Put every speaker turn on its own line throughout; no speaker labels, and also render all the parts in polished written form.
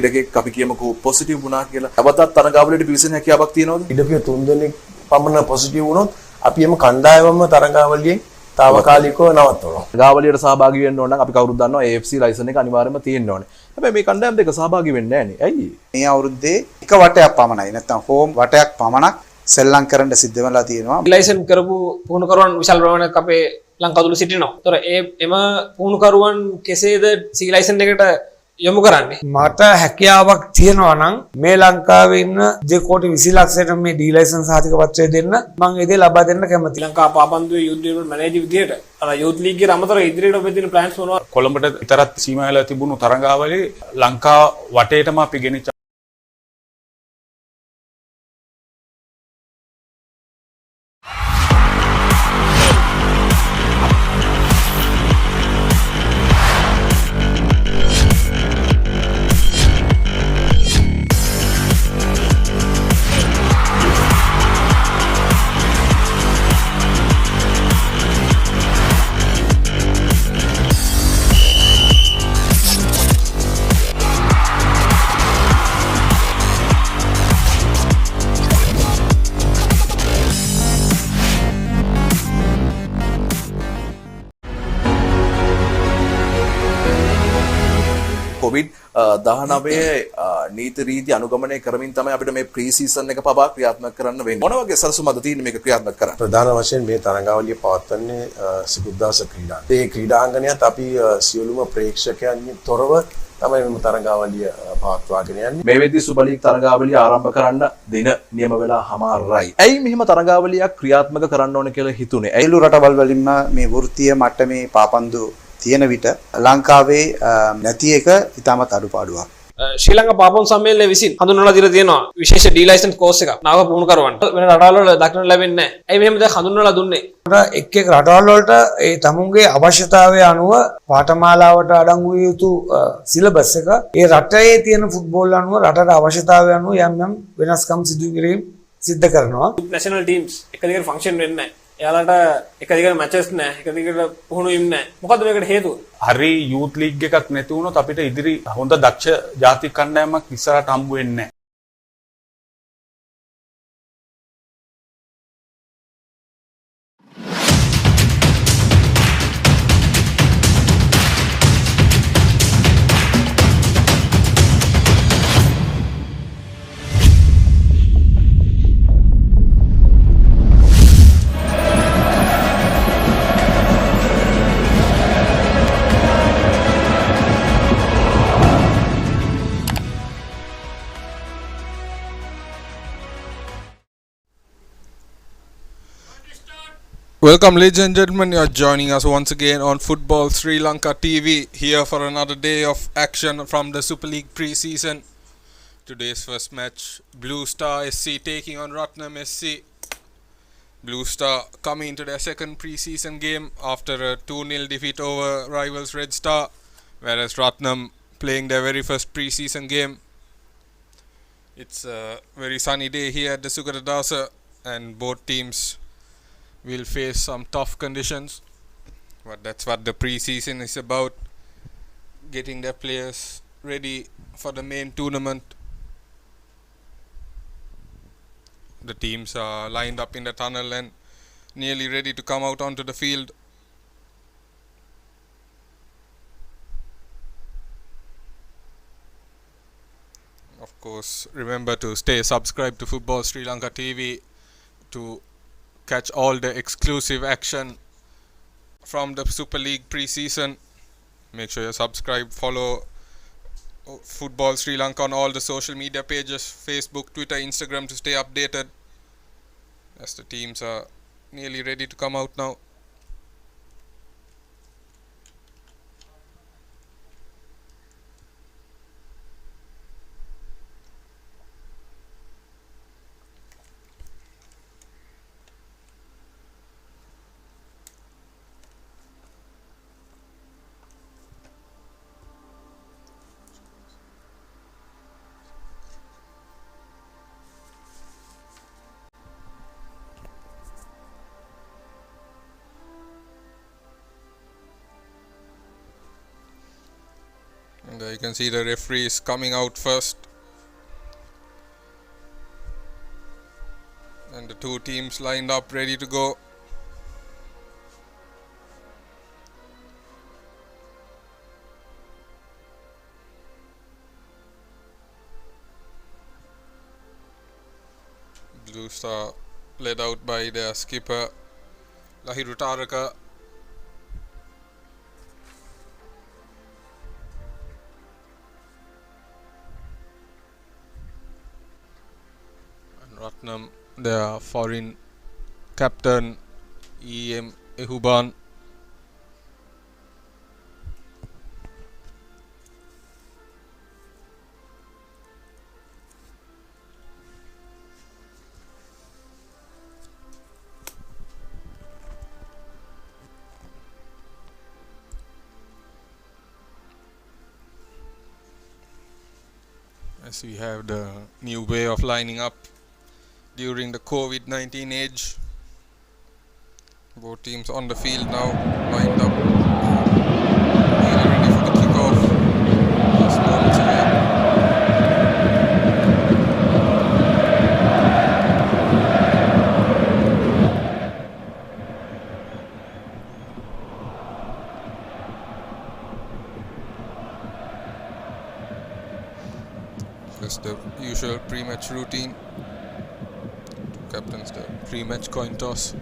ක්‍රීඩකයෙක් අපි කියමුකෝ පොසිටිව් වුණා කියලා. තවතත් තරඟාවලියට පිවිසෙන හැකියාවක් තියෙනවද?
ක්‍රීඩකයෝ 3 දෙනෙක් පමණ පොසිටිව් වුණොත් අපි එම කණ්ඩායමම තරඟාවලියෙන් తాවකාලිකව නවත්වනවා.
තරඟාවලියට සහභාගී වෙන්න ඕන නම් අපි කවුරුත් දන්නවා AFC ලයිසන් එක අනිවාර්යයෙන්ම තියෙන්න ඕනේ. හැබැයි මේ කණ්ඩායම් දෙක සහභාගී වෙන්නේ නැහැ නේ. ඇයි?
මේ අවුරුද්දේ එක වටයක් පමණයි. නැත්නම් හෝම් වටයක් පමණක් සෙල්ලම් කරන්න සිද්ධ වෙලා තියෙනවා.
ලයිසන් කරපු පුහුණුකරුවන් විශාල ප්‍රමාණයක් අපේ ලංකාව තුල සිටිනවා. ඒතර එම පුහුණුකරුවන් කෙසේද සී ලයිසන් එකට යොමු කරන්නේ?
මට හැකියාවක් තියෙනවා නම් මේ ලංකාවේ ඉන්න 2.20 ලක්ෂයට මේ ඩී ලයිසන්ස් සහතික පත්‍රය දෙන්න මම ඒ දේ ලබා දෙන්න කැමතියි.
ලංකා පාපන්දුවේ යුත් ඩෙවලොප්මන්ට් මැනේජර් විදියට අර යුත් ලීග් එකට අමතරව ඉදිරියට ඔබ දෙන ප්ලෑන්ස් මොනවද?
කොළඹට විතරක් සීමා වෙලා තිබුණු තරඟාවලිය ලංකා වටේටම අපි ගෙනිච්ච
COVID-19 නීති රීති අනුගමනය කරමින් තමයි අපිට මේ ප්‍රී සීසන් එක පවා ක්‍රියාත්මක කරන්න වෙන්නේ. මොන වගේ සැලසුම්ද තියෙන්නේ මේක ක්‍රියාත්මක කරන්න?
ප්‍රධාන වශයෙන් මේ තරඟාවලිය පවත්වන්නේ සිකුද්දාස ක්‍රීඩාංගණය. ඒ ක්‍රීඩාංගණයත් අපි සියලුම ප්‍රේක්ෂකයන්ගෙන් තොරව තමයි මේ තරඟාවලිය පවත්වාගෙන යන්නේ.
මේ වෙද්දී සුපර් ලීග් තරඟාවලිය ආරම්භ කරන්න දින නියම වෙලා හමාරයි. ඇයි මෙහිම තරඟාවලියක් ක්‍රියාත්මක කරන්න ඕන කියලා හිතුනේ?
ඇයිලු රටවල් වලින්ම මේ වෘත්තීය මට්ටමේ පාපන්දු තියෙන විට ලංකාවේ නැති එක ඉතාමත් අඩුපාඩුවක්.
ශ්‍රී ලංකා පාපන් සම්මේලනය විසින් හඳුන්වලා දීලා තියෙනවා විශේෂ ඩී ලයිසන්ස් කෝස් එකක් නාව පුහුණුකරුවන්ට. වෙන රටවල් වල දක්නට ලැබෙන්නේ නැහැ. ඇයි මෙහෙම දැන් හඳුන්වලා දුන්නේ?
එක් එක් රටවල් වලට ඒ තමුන්ගේ අවශ්‍යතාවය අනුව පාඨමාලාවට අඩංගු විය යුතු සිලබස් එක ඒ රටේ තියෙන ෆුට්බෝල් අනුව රටට අවශ්‍යතාවය අනුව යම් යම් වෙනස්කම් සිදු කිරීම සිද්ධ කරනවා.
නැෂනල් ටීම්ස් එක දිගට ෆන්ක්ෂන් වෙන්නේ නැහැ. එයාලට එක දිගට මැචස් නැහැ. එක දිගට පුහුණු වීම නැහැ. මොකද්ද මේකට හේතුව?
හරි යූත් ලීග් එකක් නැති වුණොත් අපිට ඉදිරි හොඳ දක්ෂ ජාතික කණ්ඩායමක් ඉස්සරහට හම්බ වෙන්නේ නැහැ.
Welcome, ladies and gentlemen. You are joining us once again on Football Sri Lanka TV, here for another day of action from the Super League pre-season. Today's first match, Blue Star SC taking on Ratnam SC. Blue Star coming into their second pre-season game after a 2-0 defeat over rivals Red Star, whereas Ratnam playing their very first pre-season game. It's a very sunny day here at the Sugaradasa, and both teams will face some tough conditions, but that's what the pre-season is about, getting their players ready for the main tournament. The teams are lined up in the tunnel and nearly ready to come out onto the field. Of course, remember to stay subscribed to Football Sri Lanka TV to catch all the exclusive action from the Super League pre-season. Make sure you subscribe, follow Football Sri Lanka on all the social media pages, Facebook, Twitter, Instagram, to stay updated, as the teams are nearly ready to come out now. can see the referees coming out first. And the two teams lined up ready to go. Blue Star led out by their skipper Lahiru Taraka. And Ratnam, their foreign captain E.M. Ehuban. As we have the new way of lining up during the COVID-19 age. Both teams on the field now, lined up, nearly ready for the kickoff. Just moments away. Just the usual pre-match routine. Two captains, the pre-match coin toss.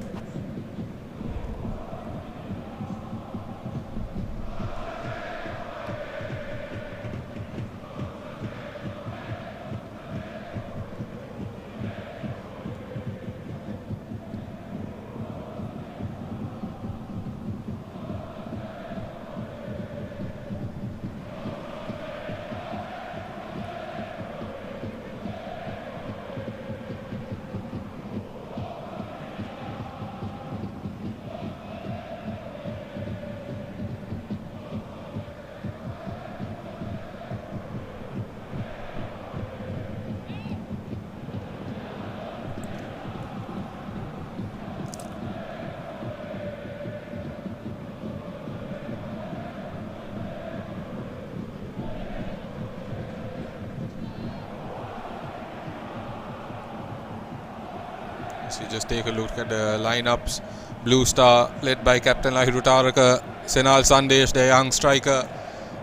So just take a look at the lineups. Blue Star led by Captain Lahiru Taraka, Senal Sandesh, the young striker,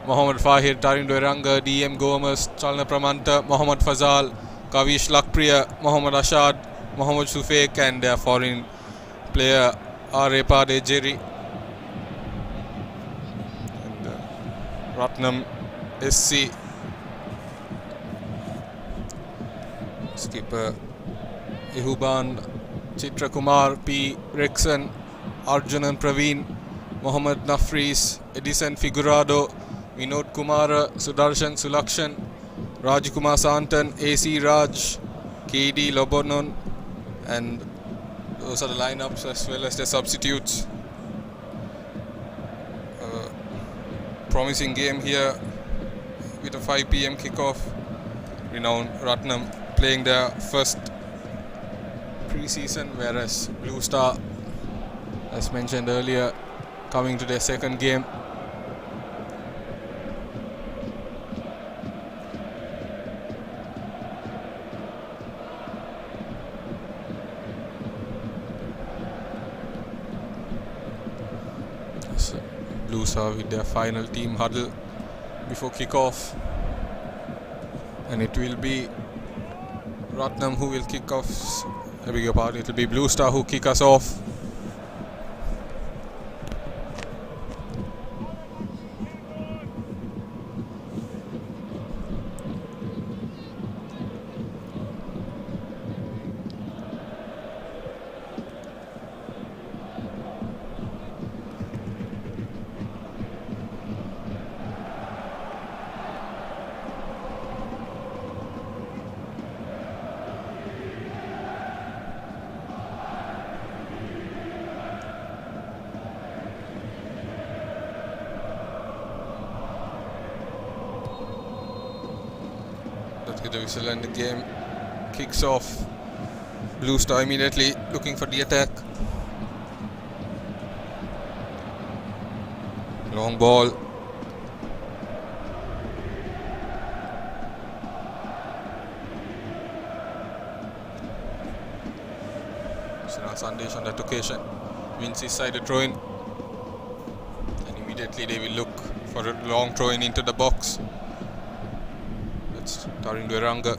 Mohammad Fahir, Tarindo Ranga, DM Gomez, Chalna Pramanta, Mohammad Fazal, Kavish Lakpriya, Mohammad Ashad, Mohammad Sufek, and their foreign player Arepade Jerry. And Ratnam SC skipper Ehuban, Chitra Kumar, P. Rexon, Arjunan Praveen, Mohammad Nafris, Edison Figurado, Vinod Kumara, Sudarshan Sulakshan, Rajkumar Santan, AC Raj, KD Lobonon, and those are the lineups as well as the substitutes. Promising game here with a 5 p.m. kickoff. Renowned Ratnam playing their first pre-season, whereas Blue Star, as mentioned earlier, coming to their second game. So Blue Star with their final team huddle before kickoff, and it will be Ratnam who will kick off. I beg your pardon, it will be Blue Star who kick us off. Let's get the whistle and the game kicks off. Blue Star immediately looking for the attack. Long ball. Sinal Sandesh on that occasion wins his side a throw in, and immediately they will look for a long throw in into the box. That's Tarindo Eranga.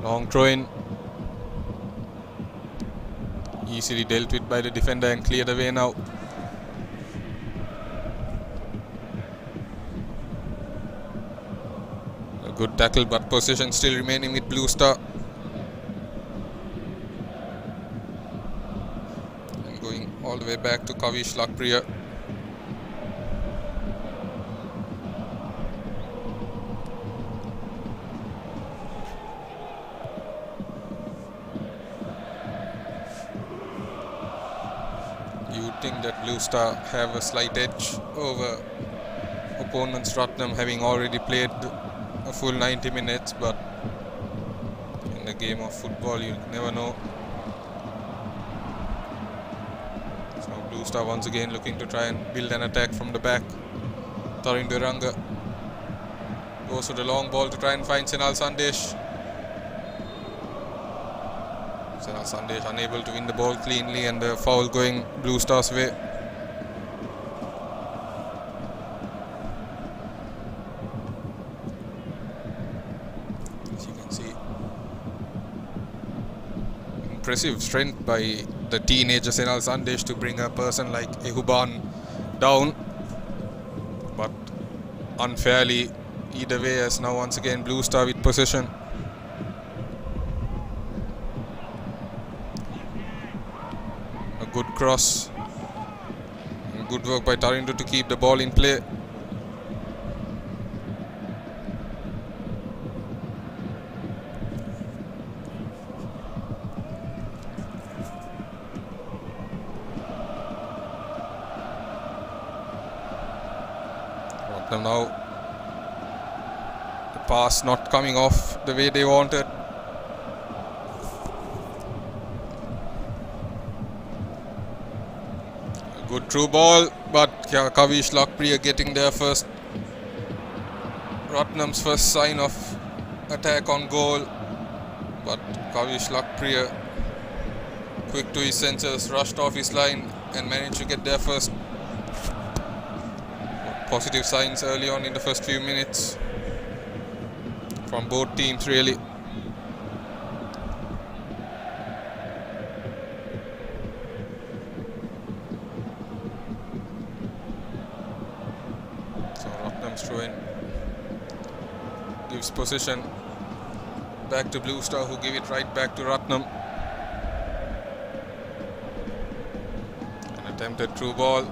Long throw in, easily dealt with by the defender and cleared away now. A good tackle, but possession still remaining with Blue Star. And going all the way back to Kavish Lakpriya. You would think that Blue Star have a slight edge over opponents, Ratnam having already played a full 90 minutes, but in the game of football you never know. So Blue Star once again looking to try and build an attack from the back. Tarindo Eranga goes for the long ball to try and find Sinal Sandesh. Sinal Sandesh unable to win the ball cleanly, and the foul going Blue Star's way. As you can see, impressive strength by the teenager Sinal Sandesh to bring a person like Ehuban down, but unfairly either way, as now once again Blue Star with possession. A good cross, and good work by Tarindo to keep the ball in play. Ratnam now, the pass not coming off the way they wanted. A good through ball, but Kavish Lakpriya getting there first. Ratnam's first sign of attack on goal, but Kavish Lakpriya, quick to his senses, rushed off his line and managed to get there first. Positive signs early on in the first few minutes from both teams, really. So Ratnam's throw in gives possession back to Blue Star, who give it right back to Ratnam. An attempted through ball.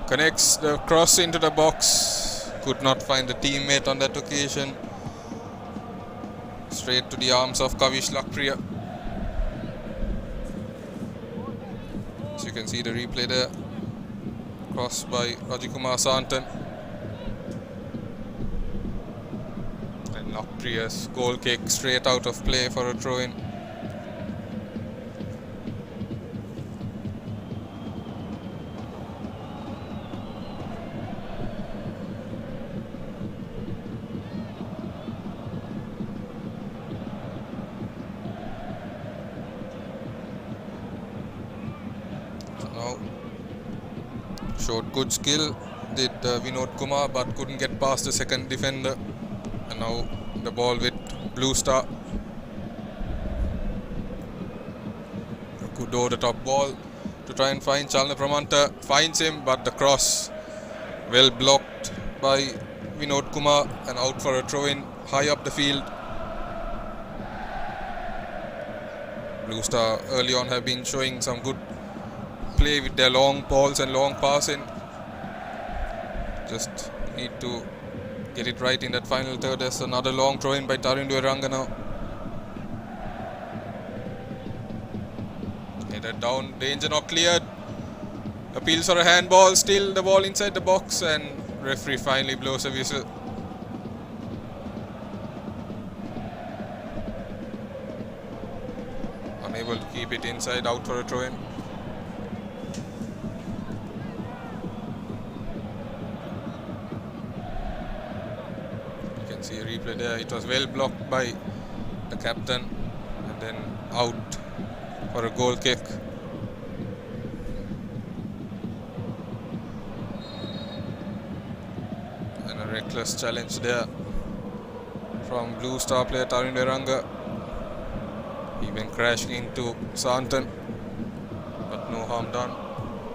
Connects the cross into the box. Could not find the teammate on that occasion. Straight to the arms of Kavish Lakpriya. So you can see the replay there. Cross by Rajikumar Santan. And Lakpriya's goal kick straight out of play for a throw-in. Now showed good skill, did Vinod Kumar, but couldn't get past the second defender. And now the ball with Blue Star. A good over the top ball to try and find Chalna Pramanta. Finds him, but the cross well blocked by Vinod Kumar and out for a throw-in high up the field. Blue Star early on have been showing some good play with their long balls and long passing. Just need to get it right in that final third. There's another long throw in by Tarindo Eranga now. Headed down, danger not cleared. Appeals for a handball, still the ball inside the box, and referee finally blows a whistle. Unable to keep it inside, out for a throw in. See a replay there. It was well blocked by the captain, and then out for a goal kick. And a reckless challenge there from Blue Star player Tarun Deranga. He went crashing into Santan, but no harm done.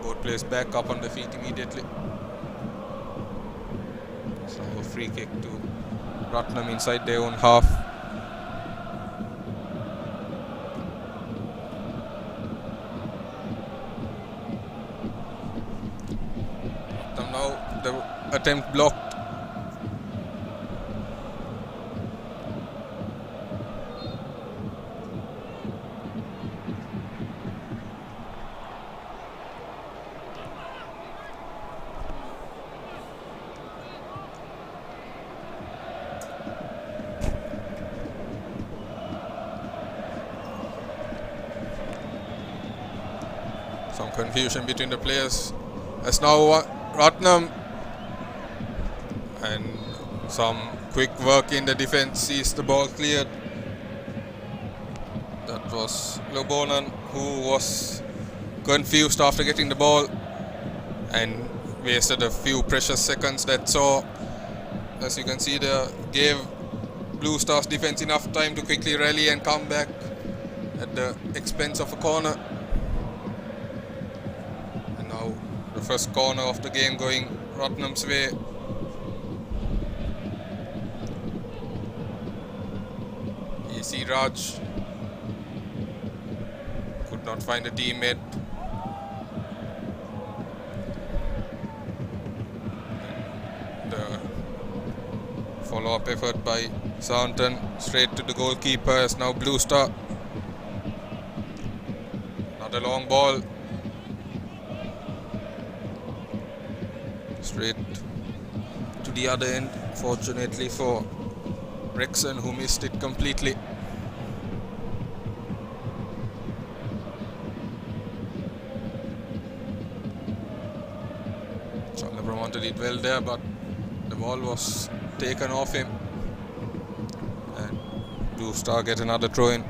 Both players back up on the feet immediately. So a free kick to Ratnam inside their own half. Ratnam now, the attempt blocked. Some confusion between the players as now Ratnam, and some quick work in the defense sees the ball cleared. That was Lobonan, who was confused after getting the ball and wasted a few precious seconds that saw, as you can see there, gave Blue Stars defense enough time to quickly rally and come back at the expense of a corner. The first corner of the game going Ratnam's way. You see Raj could not find a teammate. The follow-up effort by Santan straight to the goalkeeper as now Blue Star. Another long ball. Straight to the other end, fortunately for Rexon, who missed it completely. Chandler Bramante did well there, but the ball was taken off him, and Blue Star get another throw in.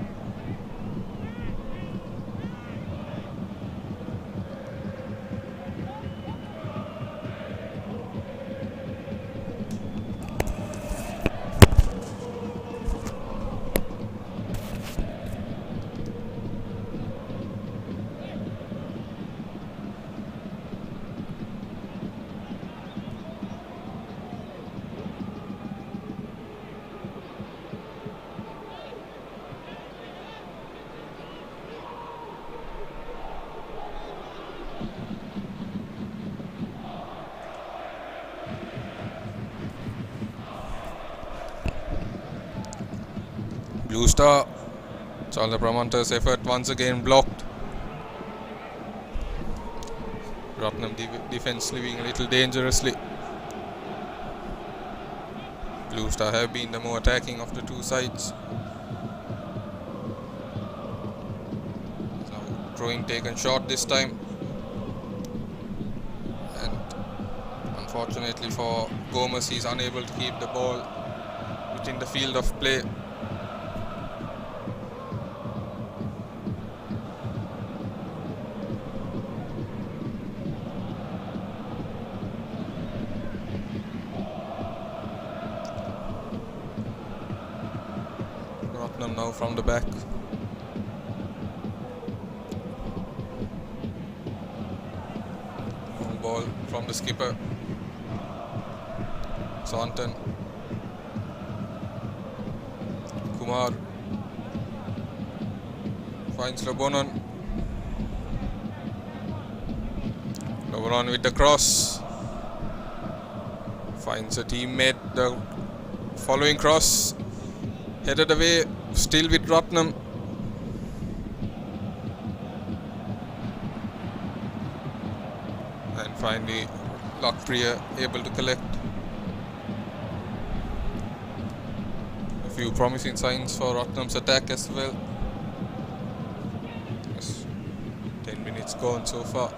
Blue Star, Chandler Bramante's effort once again blocked. Ratnam defense living a little dangerously. Blue Star have been the more attacking of the two sides. Now throwing taken short this time, and unfortunately for Gomez, he's unable to keep the ball within the field of play. Ratnam now from the back. Long ball from the skipper. Santan. Kumar finds Lobonan. Lobonan with the cross. Finds a teammate. The following cross headed away, still with Ratnam. And finally Lakpriya able to collect. A few promising signs for Ratnam's attack as well. Yes, 10 minutes gone so far.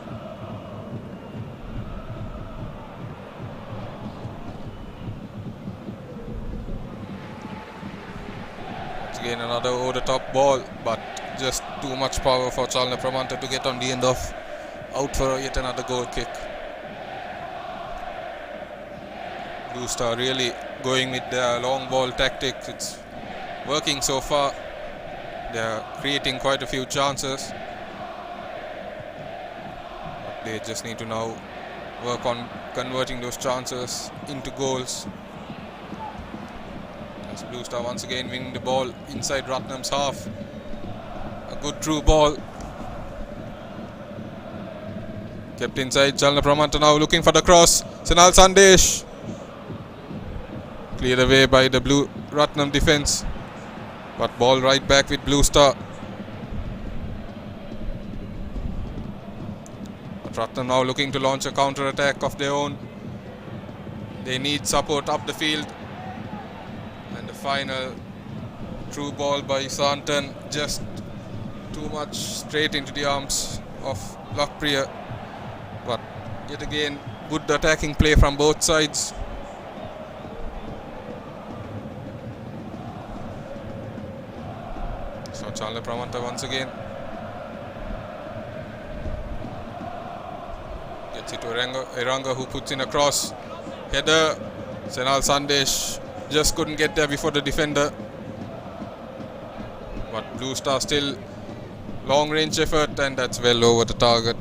again another over the top ball, but just too much power for Chalna Pramanta to get on the end of. Out for yet another goal kick. Blue Star really going with their long ball tactics. It's working so far. They are creating quite a few chances. But they just need to now work on converting those chances into goals. As Blue Star once again winning the ball inside Ratnam's half. A good through ball. Kept inside. Chalna Pramanta now looking for the cross. Senal Sandesh. Cleared away by the Blue Ratnam defense. But ball right back with Blue Star. But Ratnam now looking to launch a counter attack of their own. They need support up the field. And the final through ball by Santan. Just too much straight into the arms of Lakpriya. But yet again, good attacking play from both sides. So Chalna Pramanta once again gets it to Eranga, who puts in a cross. Header. Senal Sandesh just couldn't get there before the defender. But Blue Star still long range effort, and that's well over the target.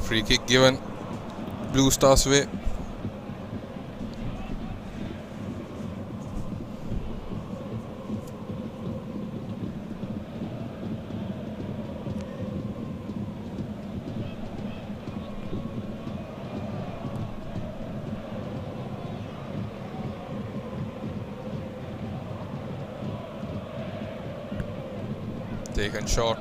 Free kick given Blue Stars way. Taken short.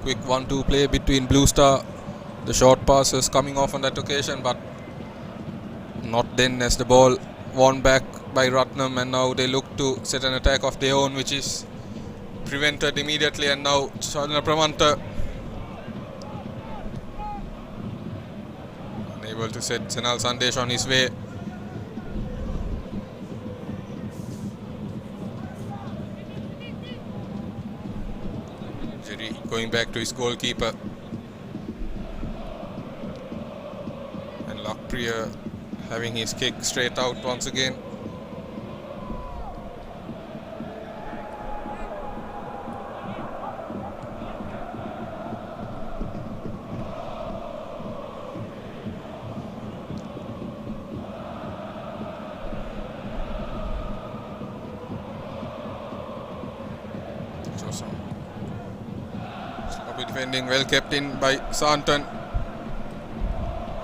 Quick 1-2 play between Blue Star. The short passes coming off on that occasion, but not then, as the ball won back by Ratnam, and now they look to set an attack of their own, which is prevented immediately. And now Chalna Pramanta unable to set Senal Sandesh on his way. Going back to his goalkeeper, and Lakpriya having his kick straight out once again. Defending well kept in by Santan.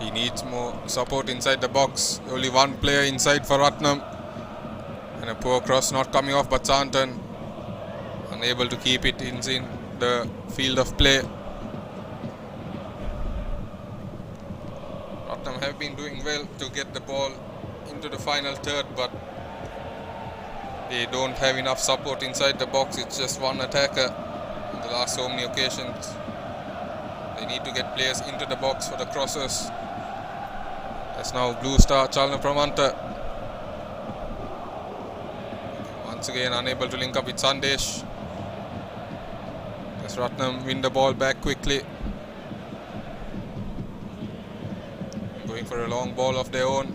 He needs more support inside the box. Only one player inside for Ratnam. And a poor cross not coming off, but Santan unable to keep it in the field of play. Ratnam have been doing well to get the ball into the final third, but they don't have enough support inside the box. It's just one attacker in the last so many occasions. They need to get players into the box for the crosses. That's now Blue Star, Chalna Pramanta. Once again unable to link up with Sandesh. As Ratnam win the ball back quickly. Going for a long ball of their own.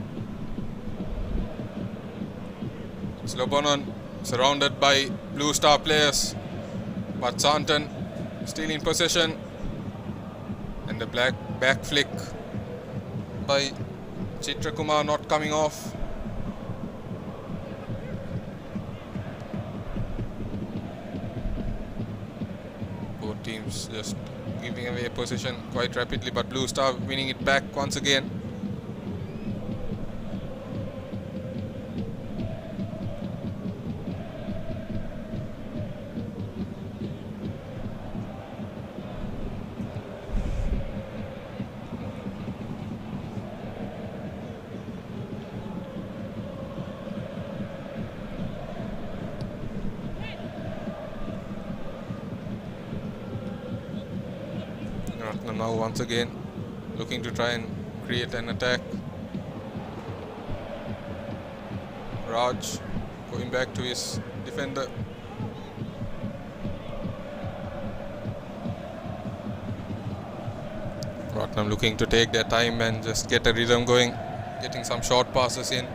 Slobonan surrounded by Blue Star players, but Santan still in possession. And the back flick by Chitrakumar not coming off. Both teams just giving away position quite rapidly, but Blue Star winning it back once again. Ratnam now once again looking to try and create an attack. Raj going back to his defender. Ratnam looking to take their time and just get a rhythm going, getting some short passes in,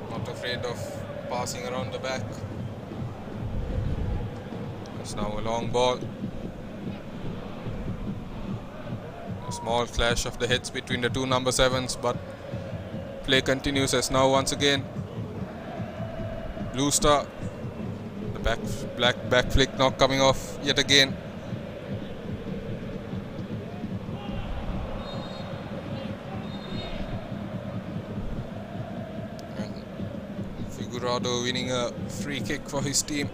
not afraid of passing around the back. It's now a long ball. A small clash of the heads between the two number 7s, but play continues as now once again Blue Star, the black back flick not coming off yet again. And Figurado winning a free kick for his team.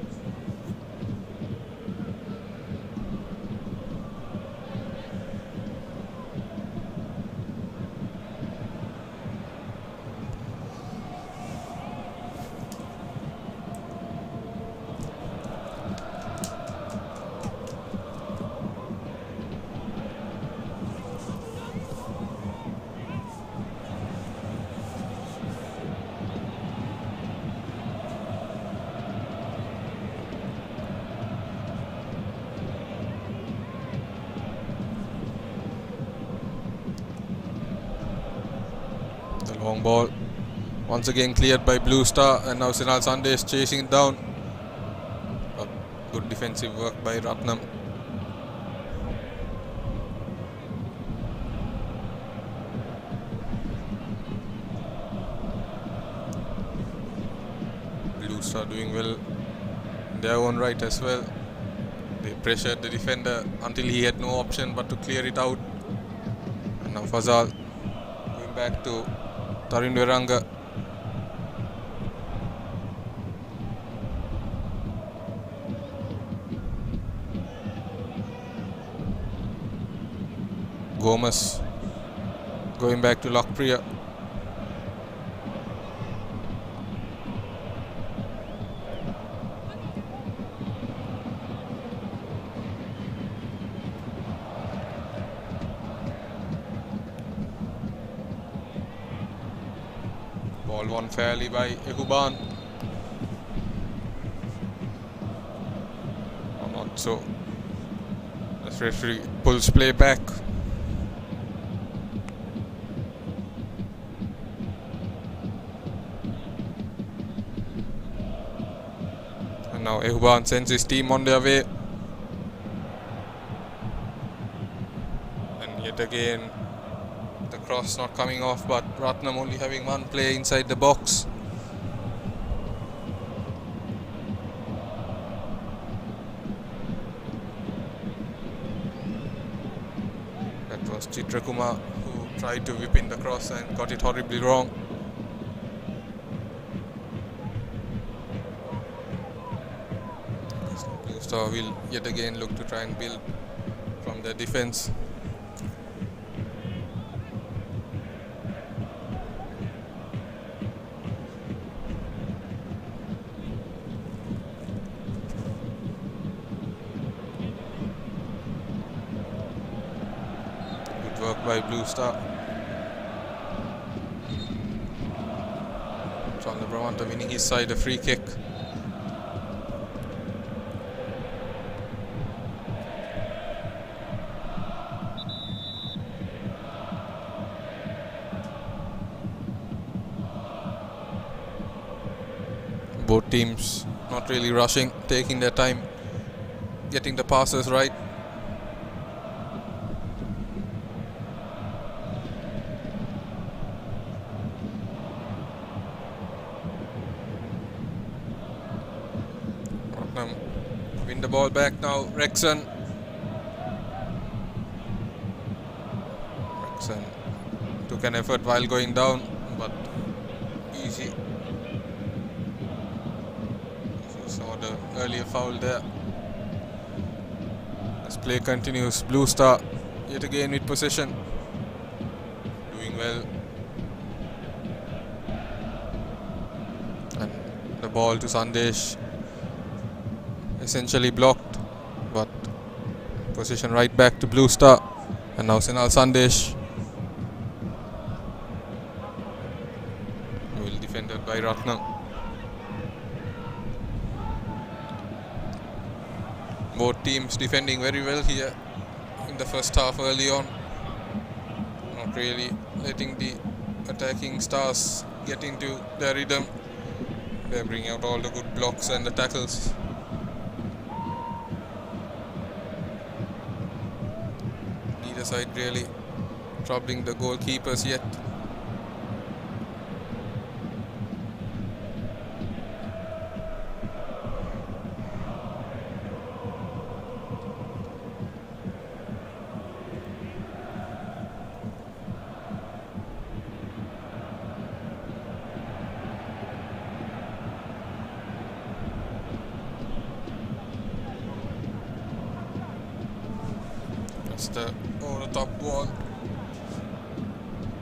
Long ball once again cleared by Blue Star, and now Sinal Sunday is chasing it down, but good defensive work by Ratnam. Blue Star doing well in their own right as well. They pressured the defender until he had no option but to clear it out, and now Fazal going back to Tarun Veranga. Gomez going back to Lokpriya. Ball won fairly by Ehuban. Or not so. The referee pulls play back. And now Ehuban sends his team on their way. And yet again the cross not coming off, but Ratnam only having one player inside the box. That was Chitrakumar who tried to whip in the cross and got it horribly wrong. Blue Star will yet again look to try and build from their defense. Work by Blue Star. Chandra Bramanta winning his side a free kick. Both teams not really rushing, taking their time, getting the passes right. Win the ball back now, Rexon and took an effort while going down, but easy. You saw the earlier foul there. As play continues, Blue Star yet again with possession, doing well. And the ball to Sandesh, essentially blocked, but possession right back to Blue Star. And now Senal Sandesh, well defended by Ratnam. Both teams defending very well here in the first half early on, not really letting the attacking Stars get into their rhythm. They're bringing out all the good blocks and the tackles. Neither side really troubling the goalkeepers yet. The over the top ball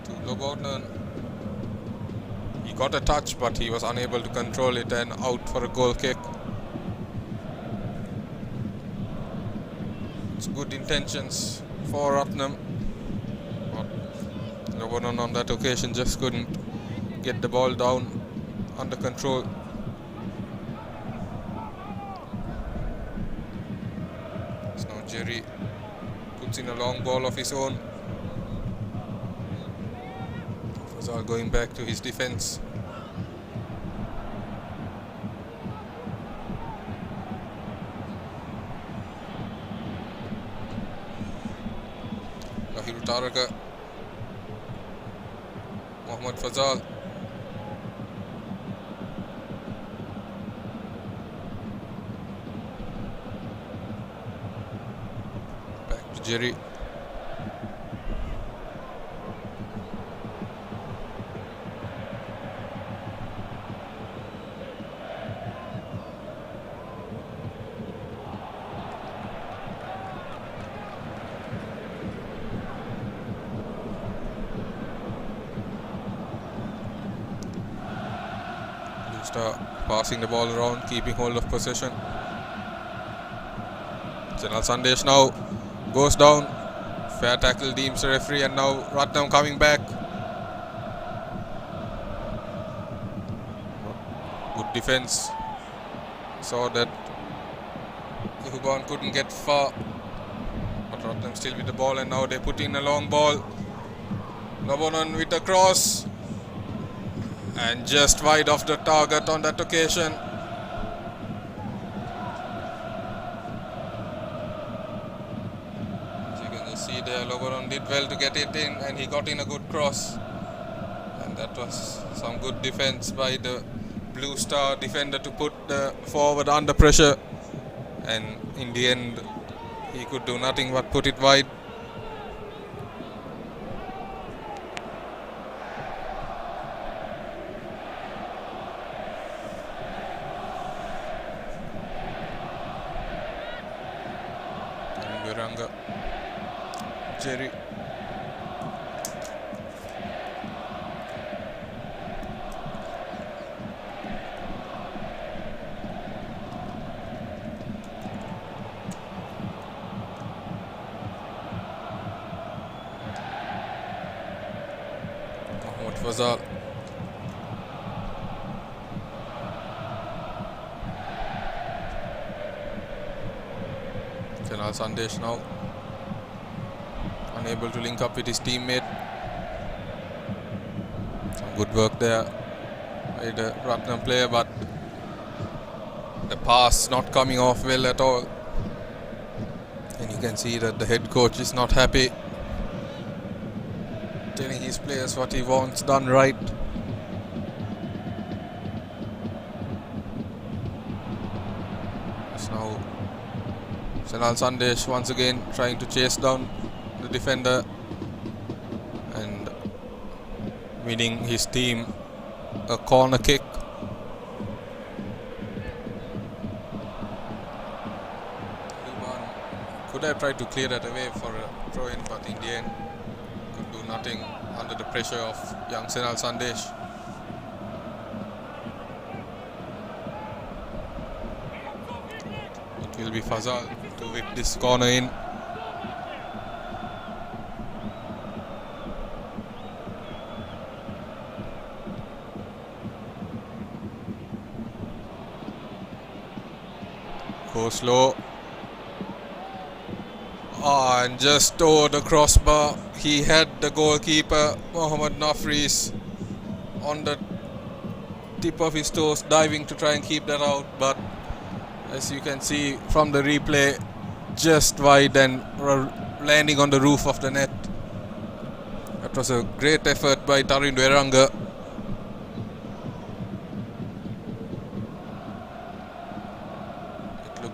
to Lobonan. He got a touch, but he was unable to control it and out for a goal kick. It's good intentions for Ratnam, but Lobonan on that occasion just couldn't get the ball down under control. It's now Jerry puts in a long ball of his own. Fazal going back to his defense. Lahiru Taraka, Mohammad Fazal. Back to Jerry. Passing the ball around, keeping hold of possession. Senal Sandesh now goes down. Fair tackle deems the referee, and now Ratnam coming back. Good defense. Saw that Huban couldn't get far, but Ratnam still with the ball, and now they put in a long ball. Lobonan with a cross. And just wide of the target on that occasion. So you can just see there, Lobonan did well to get it in, and he got in a good cross. And that was some good defense by the Blue Star defender to put the forward under pressure. And in the end, he could do nothing but put it wide. Jerry. Mohammad Fazal. Senal Sandesh now unable to link up with his teammate. Some good work there by the Ratnam player, but the pass not coming off well at all. And you can see that the head coach is not happy, telling his players what he wants done right. So now Senal Sandesh once again trying to chase down the defender. winning his team a corner kick. Could have tried to clear that away for a throw-in, but in the end could do nothing under the pressure of young Senal Sandesh. It will be Fazal to whip this corner in. Go slow. And just over the crossbar, he had the goalkeeper Mohammad Nafris on the tip of his toes, diving to try and keep that out, but as you can see from the replay, just wide and landing on the roof of the net. That was a great effort by Tarin Weranga.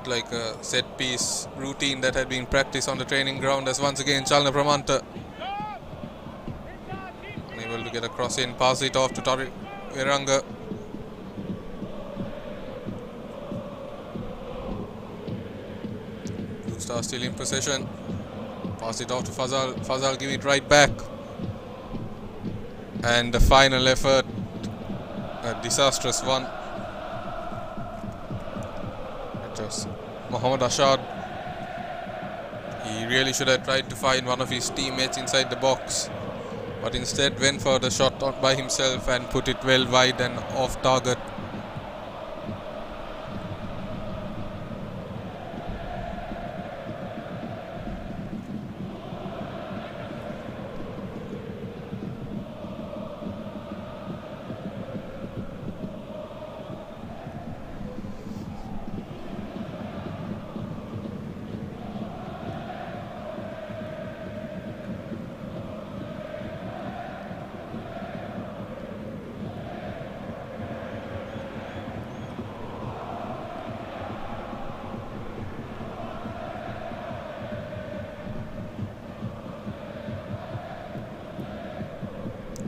Like a set piece routine that had been practiced on the training ground, as once again Chalna Pramanta unable to get a cross in, pass it off to Tori Viranga. Blue Star still in possession, pass it off to Fazal, Fazal give it right back, and the final effort, a disastrous one. Mohammad Ashad, he really should have tried to find one of his teammates inside the box, but instead went for the shot by himself and put it well wide and off target.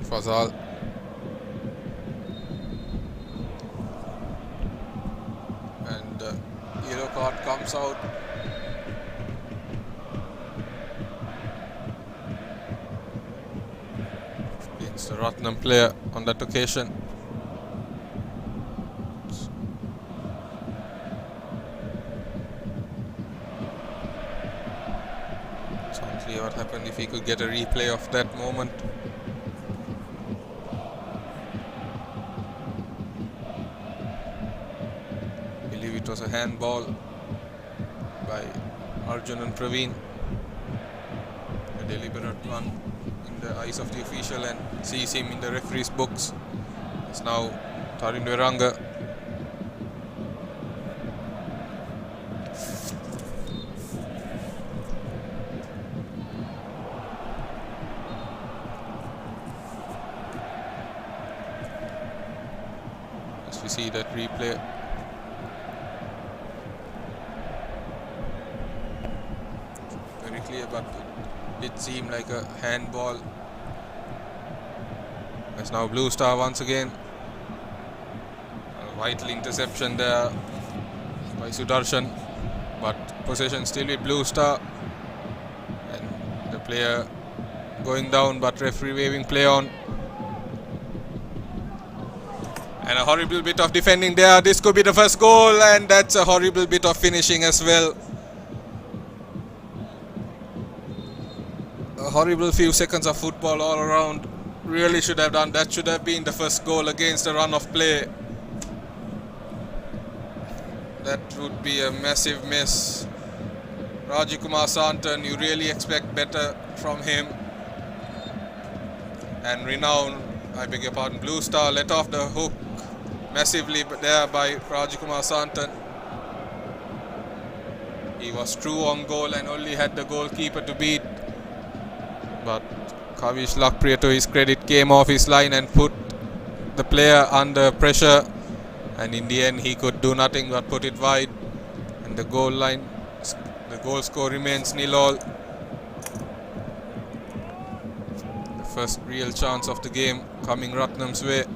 Fazal, and yellow card comes out. It's the Ratnam player on that occasion. It's unclear what happened, if he could get a replay of that moment. It was a handball by Arjun and Praveen, a deliberate one in the eyes of the official, and sees him in the referee's books. It's now Tarin Weranga. As we see that replay, but it did seem like a handball. As now Blue Star once again. A vital interception there by Sudarshan, but possession still with Blue Star, and the player going down, but referee waving play on. And a horrible bit of defending there. This could be the first goal, and that's a horrible bit of finishing as well. A horrible few seconds of football all around. Really should have done that. Should have been the first goal against the run of play. That would be a massive miss. Rajikumar Santan, you really expect better from him. And Renown, I beg your pardon, Blue Star let off the hook massively there by Rajikumar Santan. He was true on goal and only had the goalkeeper to beat. But Kavish Lakpriya, to his credit, came off his line and put the player under pressure, and in the end he could do nothing but put it wide, and the goal line, the goal score remains 0-0. The first real chance of the game coming Ratnam's way. And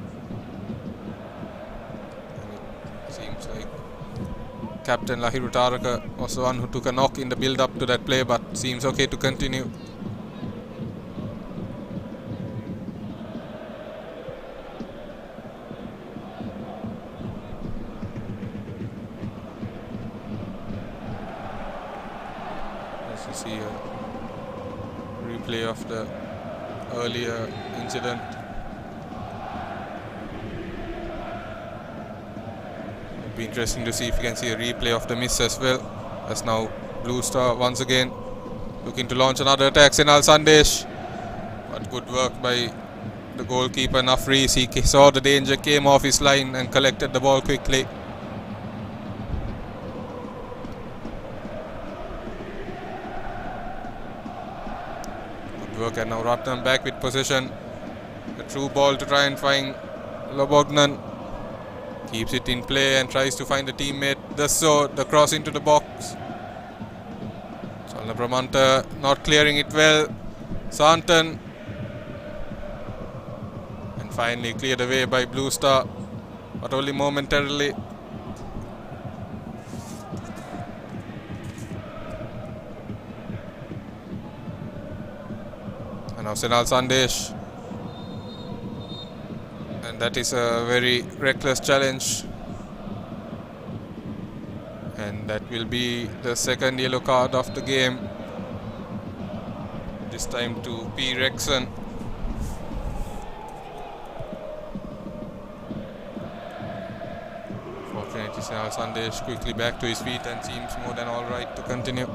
it seems like Captain Lahiru Taraka was the one who took a knock in the build-up to that play, but seems okay to continue. As you see a replay of the earlier incident. It'll be interesting to see if you can see a replay of the miss as well. As now Blue Star once again looking to launch another attack. Senal Sandesh, but good work by the goalkeeper Nafrees. He saw the danger, came off his line and collected the ball quickly. Work, and now Ratnam back with possession. A true ball to try and find Lobognan. Keeps it in play and tries to find a teammate. Does so. The cross into the box. Salna Bramanta not clearing it well. Santan. And finally cleared away by Blue Star, but only momentarily. And now Senal Sandesh, and that is a very reckless challenge, and that will be the second yellow card of the game, this time to P. Rexon. Fortunately Senal Sandesh quickly back to his feet and seems more than alright to continue.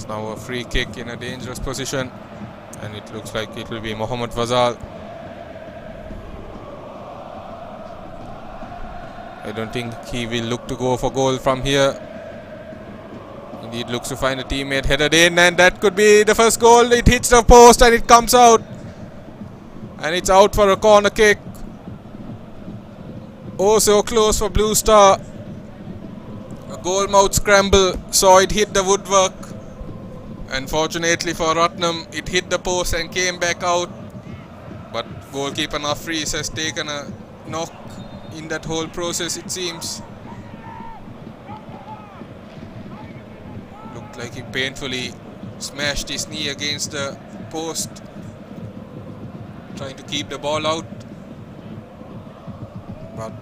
Now a free kick in a dangerous position, and it looks like it will be Mohammad Fazal. I don't think he will look to go for goal from here. Indeed looks to find a teammate, headed in, and that could be the first goal. It hits the post and it comes out, and it's out for a corner kick. Oh, so close for Blue Star. A goal mouth scramble, saw it hit the woodwork. Unfortunately for Ratnam, it hit the post and came back out, but goalkeeper Nafrees has taken a knock in that whole process, it seems. Looked like he painfully smashed his knee against the post, trying to keep the ball out, but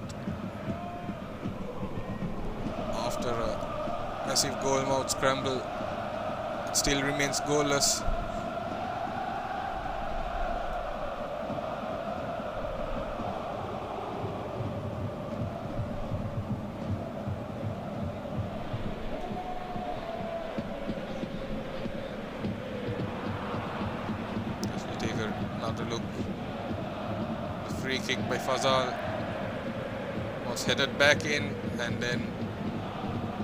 after a massive goal mouth scramble, still remains goalless. As we take another look, the free kick by Fazal was headed back in, and then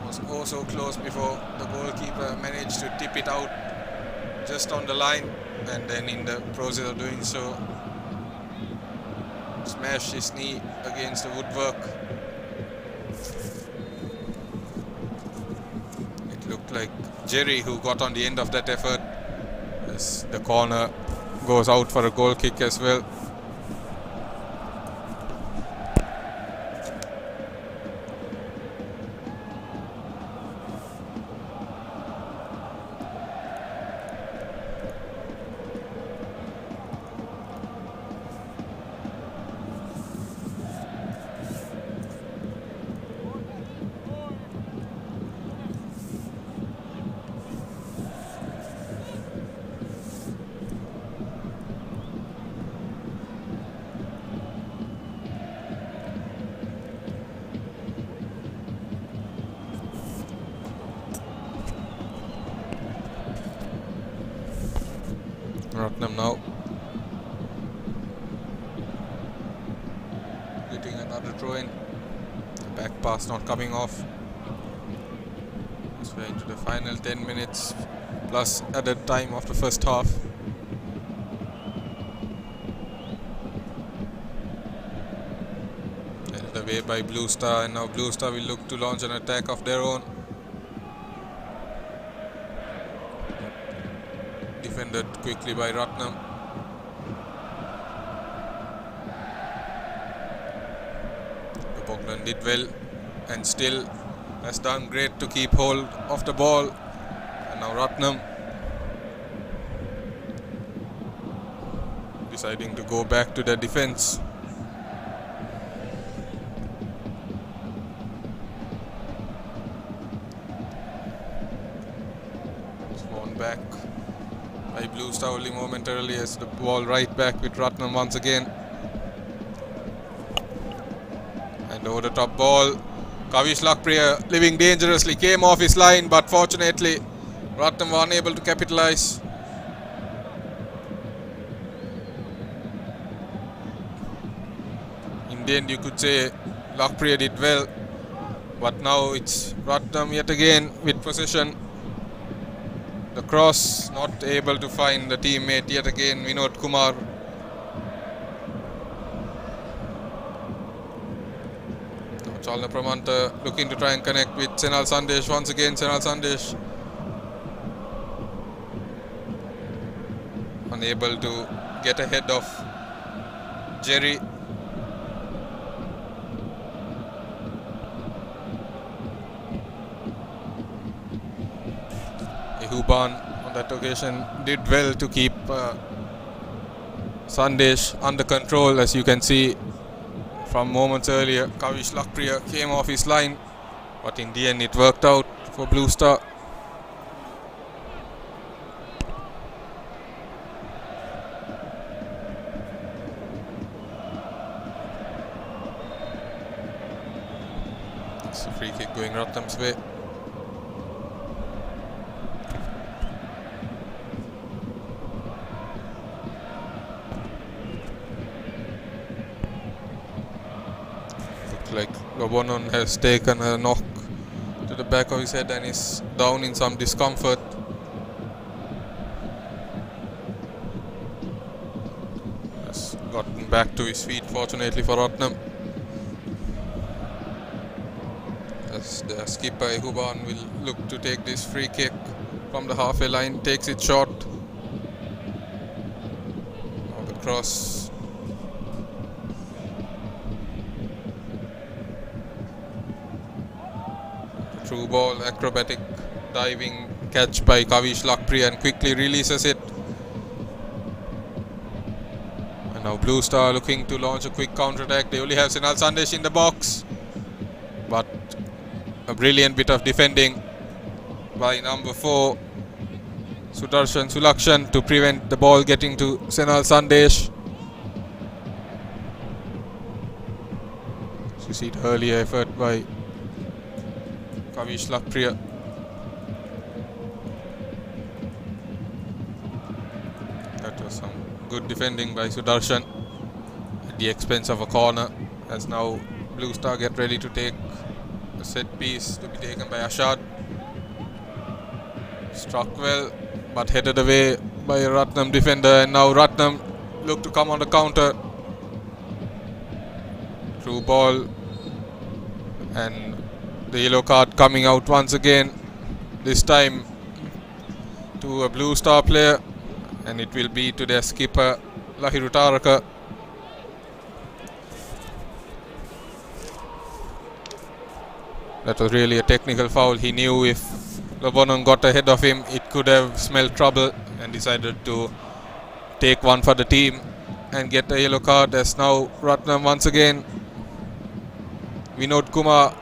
was also close before the goalkeeper managed to tip it out just on the line, and then in the process of doing so smashed his knee against the woodwork. It looked like Jerry who got on the end of that effort, as the corner goes out for a goal kick as well. Ratnam now getting another throw in. The back pass not coming off. This way into the final 10 minutes plus added time of the first half. away by Blue Star, and now Blue Star will look to launch an attack of their own. Defended quickly by Ratnam. Bogdan did well and still has done great to keep hold of the ball. And now Ratnam deciding to go back to the defense. Swan back by Blue Star only momentarily as the ball right back with Ratnam once again. And over the top ball, Kavish Lakpriya living dangerously, came off his line, but fortunately Ratnam were unable to capitalize. In the end, you could say Lakpriya did well, but now it's Ratnam yet again with possession. The cross not able to find the teammate yet again, Vinod Kumar. Chalna Pramanta looking to try and connect with Senal Sandesh once again. Senal Sandesh unable to get ahead of Jerry. Huban on that occasion did well to keep Sandesh under control. As you can see from moments earlier, Kavish Lakpriya came off his line, but in the end it worked out for Blue Star. It's a free kick going Ratnam's way. Like Lobonon has taken a knock to the back of his head and is down in some discomfort. Has gotten back to his feet fortunately for Ratnam. As the skipper Huban will look to take this free kick from the halfway line, takes it short. Now the cross. Through ball, acrobatic diving catch by Kavish Lakpriya and quickly releases it. And now Blue Star looking to launch a quick counter attack. They only have Senal Sandesh in the box, but a brilliant bit of defending by number 4 Sudarshan Sulakshan to prevent the ball getting to Senal Sandesh. So you see the earlier effort by Kavish Lakpriya. That was some good defending by Sudarshan at the expense of a corner, as now Blue Star get ready to take a set piece to be taken by Ashad. Struck well but headed away by a Ratnam defender, and now Ratnam look to come on the counter. Through ball and the yellow card coming out once again, this time to a Blue Star player, and it will be to their skipper Lahiru Taraka. That was really a technical foul. He knew if Lobonon got ahead of him, it could have smelled trouble, and decided to take one for the team and get a yellow card. As now Ratnam once again, Vinod Kumar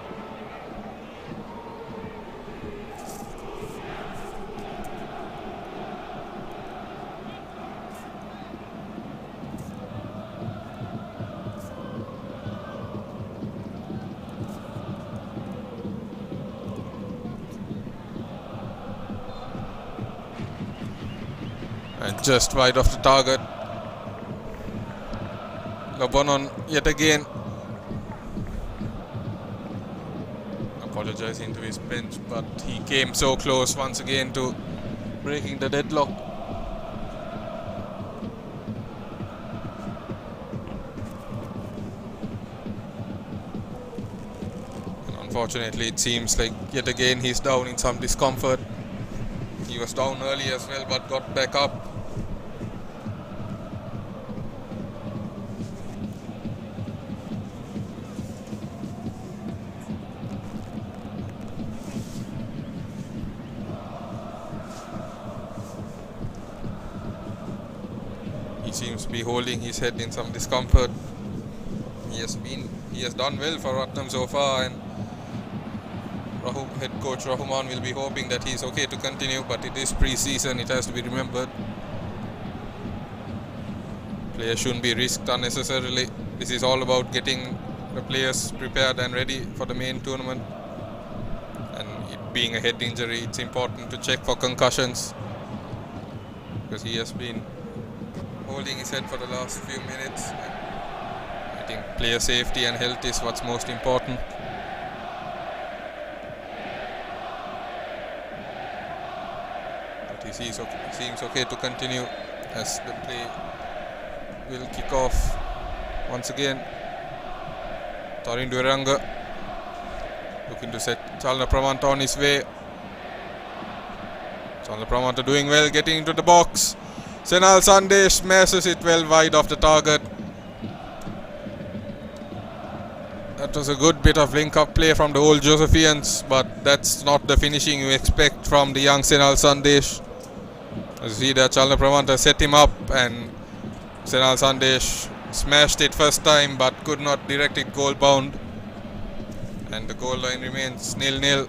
and just wide of the target. Lobonon yet again apologizing to his bench, but he came so close once again to breaking the deadlock. Unfortunately, it seems like yet again he's down in some discomfort. He was down early as well, but got back up. He seems to be holding his head in some discomfort. He has done well for Ratnam so far, and head coach Rahman will be hoping that he is okay to continue, but it is pre-season, it has to be remembered. Players shouldn't be risked unnecessarily. This is all about getting the players prepared and ready for the main tournament. And it being a head injury, it's important to check for concussions, because he has been holding his head for the last few minutes. I think player safety and health is what's most important. But he seems okay to continue as the play will kick off once again. Tarin Duranga looking to set Chalna Pramanta on his way. Chalna Pramanta doing well, getting into the box. Senal Sandesh smashes it well wide of the target. That was a good bit of link-up play from the old Josephians, but that's not the finishing you expect from the young Senal Sandesh. As you see that Chalna Pramanta set him up, and Senal Sandesh smashed it first time but could not direct it goal bound, and the goal line remains 0-0.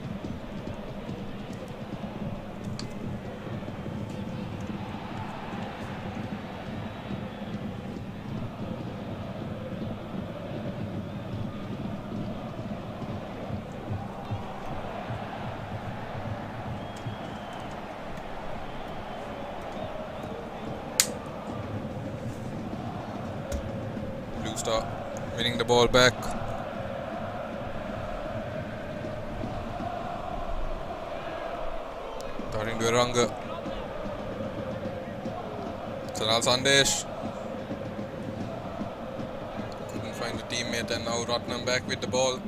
Winning the ball back. Tarin Duranga. Senal Sandesh couldn't find a teammate, and now Ratnam back with the ball.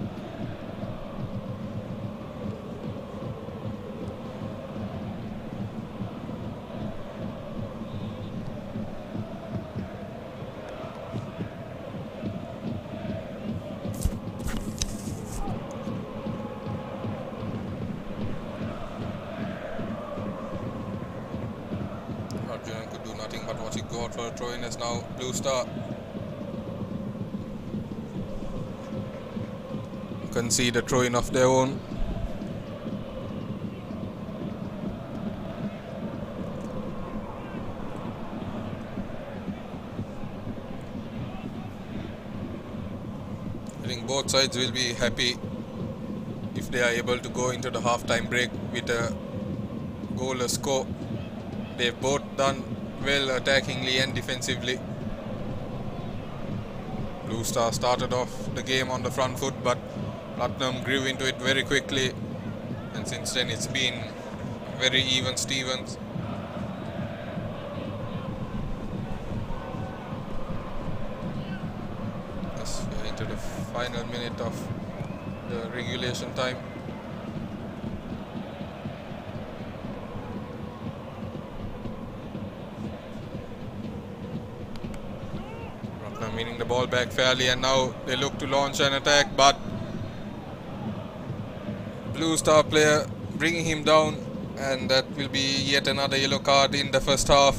Could do nothing but watch it go out for a throw in, as now Blue Star concede a throw in of their own. I think both sides will be happy if they are able to go into the half-time break with a goalless score. They've both done well attackingly and defensively. Blue Star started off the game on the front foot, but Ratnam grew into it very quickly, and since then it's been very even Stevens. Yes, we are into the final minute of the regulation time. Winning the ball back fairly, and now they look to launch an attack, but Blue Star player bringing him down, and that will be yet another yellow card in the first half.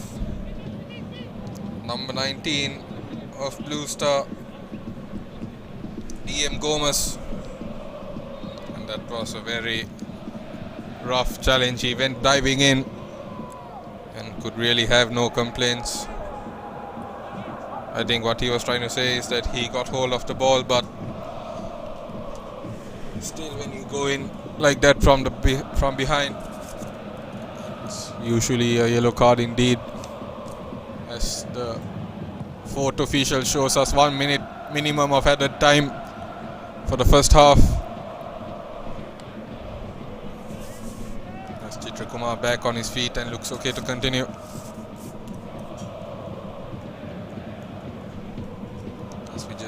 Number 19 of Blue Star, DM Gomez, and that was a very rough challenge. He went diving in and could really have no complaints. I think what he was trying to say is that he got hold of the ball, but still when you go in like that from behind, it's usually a yellow card indeed, as the fourth official shows us 1 minute minimum of added time for the first half. As Chitrakumar back on his feet and looks okay to continue.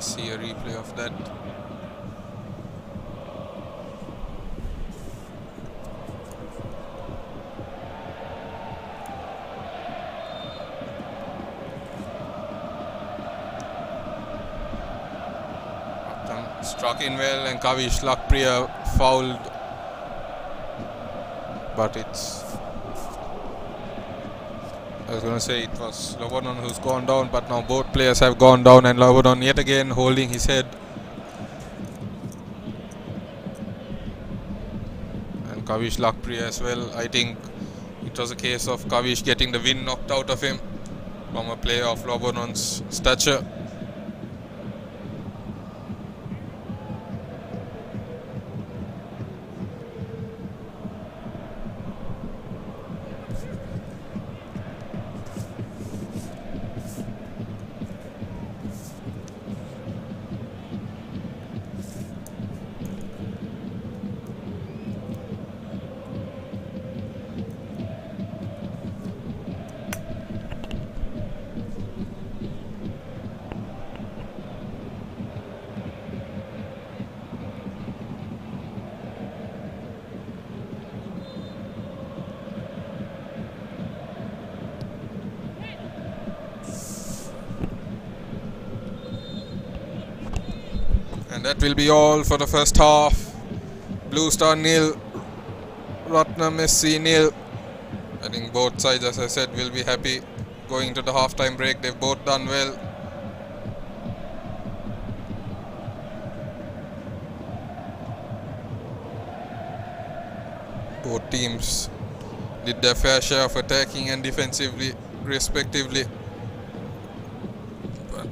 See a replay of that. struck in well, and Kavish Lakpriya fouled. But I was going to say it was Lebanon who's gone down, but now both players have gone down, and Lebanon yet again holding his head. And Kavish Lakpriya as well. I think it was a case of Kavish getting the wind knocked out of him from a player of Lebanon's stature. And that will be all for the first half. Blue Star nil, Ratnam SC nil. I think both sides, as I said, will be happy going to the half-time break. They've both done well. Both teams did their fair share of attacking and defensively, respectively. But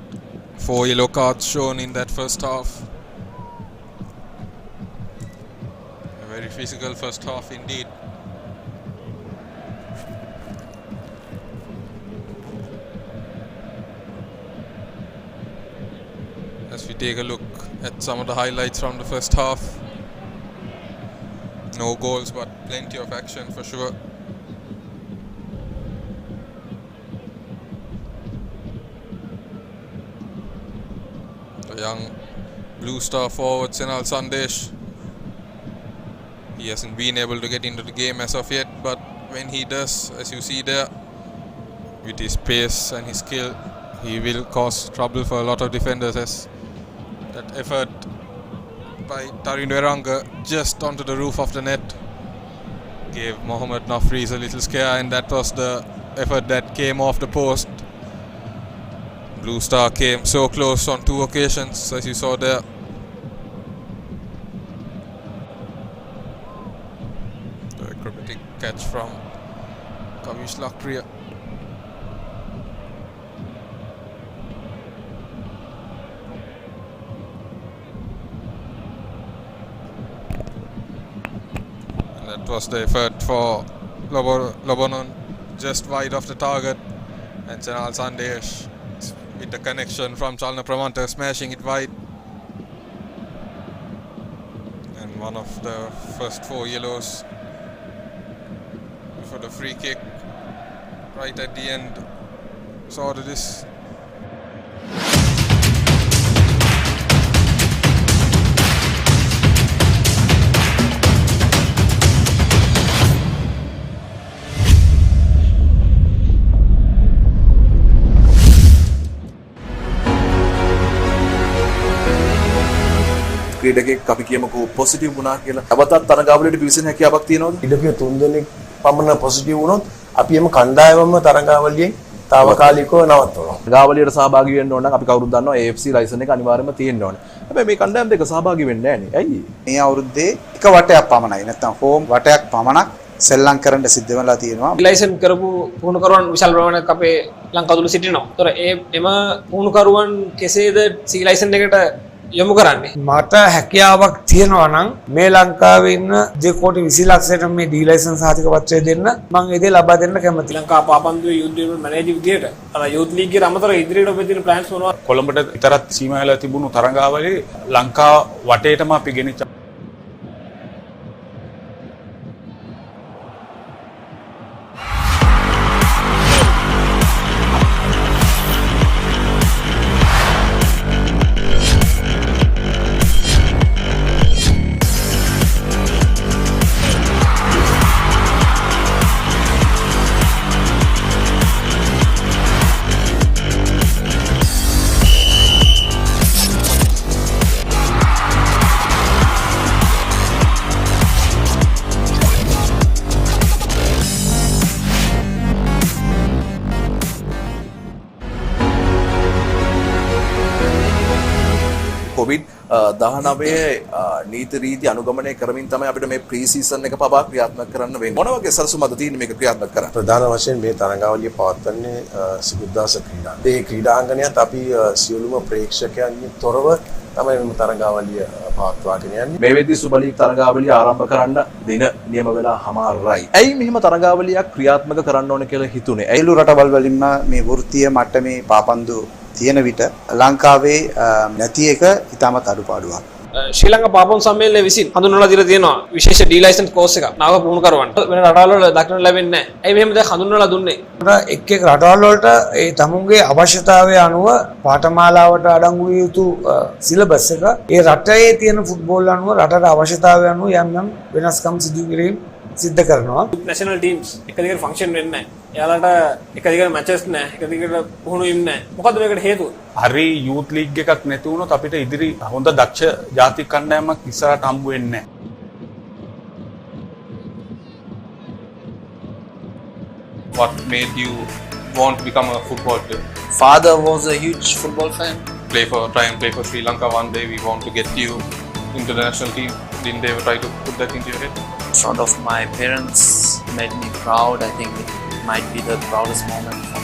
4 yellow cards shown in that first half. A very physical first half indeed. As we take a look at some of the highlights from the first half. No goals, but plenty of action for sure. The young Blue Star forward Senal Sandesh. He hasn't been able to get into the game as of yet, but when he does, as you see there, with his pace and his skill, he will cause trouble for a lot of defenders, as that effort by Tarin Weranga just onto the roof of the net gave Mohammad Nafriz a little scare, and that was the effort that came off the post. Blue Star came so close on 2 occasions, as you saw there. The acrobatic catch from Kavish Lakpriya. That was the effort for Lebanon, just wide of the target, and Senal Sandesh with the connection from Chalna Pramanta smashing it wide. And one of the first 4 yellows for the free kick right at the end. So this.
ක්‍රීඩකෙක් අපි කියමුකෝ positive වුණා කියලා. අවතත් තරඟාවලියට පිවිසෙන හැකියාවක් තියෙනවද?
ඉඩපිය 3 දෙනෙක් පමණ positive වුණොත් අපි එම කණ්ඩායමම තරඟාවලියෙන් తాවකාලිකව නවත්වනවා.
තරඟාවලියට සහභාගී වෙන්න ඕන නම් අපි කවුරුත් දන්නවා AFC ලයිසන් එක අනිවාර්යයෙන්ම තියෙන්න ඕනේ. හැබැයි මේ කණ්ඩායම් දෙක සහභාගී වෙන්නේ නැහැ නේ. ඇයි?
මේ අවුරුද්දේ එක වටයක් පමණයි. නැත්නම් හෝම් වටයක් පමණක් සෙල්ලම් කරන්න සිද්ධ වෙලා තියෙනවා.
ලයිසන් කරපු පුහුණුකරුවන් විශාල ප්‍රමාණයක් අපේ ලංකාව තුල සිටිනවා. ඒතර එම පුහුණුකරුවන් කෙසේද සී ලයිසන් එකට යොමු කරන්නේ?
මට හැකියාවක් තියෙනවා නම් මේ ලංකාවේ ඉන්න 2 කෝටි 20 ලක්ෂයට මේ ඩී ලයිසන්ස් සහතික පත්‍රය දෙන්න මම ඒ දේ ලබා දෙන්න කැමතියි.
ලංකා පාපන්දුවේ යුත් ඩෙවලොප්මන්ට් මැනේජර් විදියට අර යුත් ලීග් එකට අමතරව ඉදිරියට ඔබේ තියෙන ප්ලෑන්ස් මොනවද?
කොළඹට විතරක් සීමා වෙලා තිබුණු තරඟාවලියේ ලංකා වටේටම අපි ගෙනිච්ච
COVID-19 නීති රීති අනුගමනය කරමින් තමයි අපිට මේ ප්‍රී සීසන් එක පවා ක්‍රියාත්මක කරන්න වෙන්නේ. මොන වගේ සැලසුමක්ද තියෙන්නේ මේක ක්‍රියාත්මක කරන්න?
ප්‍රධාන වශයෙන් මේ තරඟාවලිය පවත්වන්නේ සිකුද්දාස ක්‍රීඩාංගණය. ඒ ක්‍රීඩාංගණයත් අපි සියලුම ප්‍රේක්ෂකයන්ගෙන් තොරව තමයි මේ තරඟාවලිය පවත්වාගෙන යන්නේ.
මේ වෙද්දී සුපර් ලීග් තරඟාවලිය ආරම්භ කරන්න දින නියම වෙලා හමාරයි. ඇයි මෙහිම තරඟාවලියක් ක්‍රියාත්මක කරන්න ඕන කියලා හිතුනේ?
ඇයිලු රටවල් වලින්ම මේ වෘත්තීය මට්ටමේ පාපන්දු තියෙන විට ලංකාවේ නැති එක ඉතාමත් අඩුපාඩුවක්.
ශ්‍රී ලංකා පාපම් සම්මේලනය විසින් හඳුන්වලා දීලා තියෙනවා විශේෂ ඩී ලයිසන්ස් කෝස් එකක් නාව පුහුණුකරුවන්ට වෙන රටවල් වල දක්නට ලැබෙන්නේ නැහැ. ඇයි මෙහෙම දැන් හඳුන්වලා දුන්නේ?
එක් එක් රටවල් වලට ඒ තමුන්ගේ අවශ්‍යතාවය අනුව පාඨමාලාවට අඩංගු විය යුතු සිලබස් එක ඒ රටේ තියෙන ෆුට්බෝල් අනුව රටට අවශ්‍යතාවය අනුව යම් යම් වෙනස්කම් සිදු කිරීම සිද්ධ කරනවා.
නැෂනල් ටීම්ස් එක දිගට ෆන්ක්ෂන් වෙන්නේ නැහැ. එයාලට එක දිගට මැචස් නැහැ. එක දිගට පුහුණු වීම නැහැ. මොකද්ද මේකට හේතුව?
හරි යූත් ලීග් එකක් නැති වුණොත් අපිට ඉදිරි හොඳ දක්ෂ ජාතික කණ්ඩායමක් ඉස්සරහට හම්බ වෙන්නේ නැහැ.
What made you want to become a football player?
Father was a huge football fan.
Try and play for Sri Lanka one day. We want to get you into the national team. Didn't they ever try to put that into your head?
In front of my parents made me proud. I think it might be the proudest moment for me.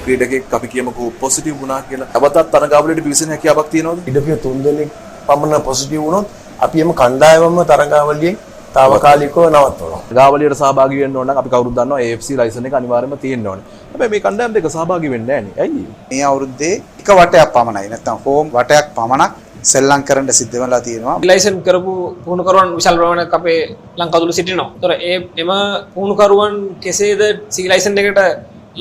ක්‍රීඩකෙක් අපි කියමුකෝ positive වුණා කියලා. අවතත් තරඟාවලියට පිවිසෙන හැකියාවක් තියෙනවද?
ඉඩපිය 3 දෙනෙක් පමණ positive වුණොත් අපි එම කණ්ඩායමම තරඟාවලියෙන් తాවකාලිකව නවත්වනවා.
තරඟාවලියට සහභාගී වෙන්න ඕන නම් අපි කවුරුත් දන්නවා AFC ලයිසන් එක අනිවාර්යයෙන්ම තියෙන්න ඕනේ. හැබැයි මේ කණ්ඩායම් දෙක සහභාගී වෙන්නේ නැහැ නේ. ඇයි?
මේ අවුරුද්දේ එක වටයක් පමණයි නැත්නම් හෝම් වටයක් පමණක් සෙල්ලම් කරන්න සිද්ධ වෙලා තියෙනවා.
ලයිසන් කරපු පුහුණුකරුවන් විශාල ප්‍රමාණයක් අපේ ලංකාව තුල සිටිනවා. ඒතර එම පුහුණුකරුවන් කෙසේද සී ලයිසන් එකට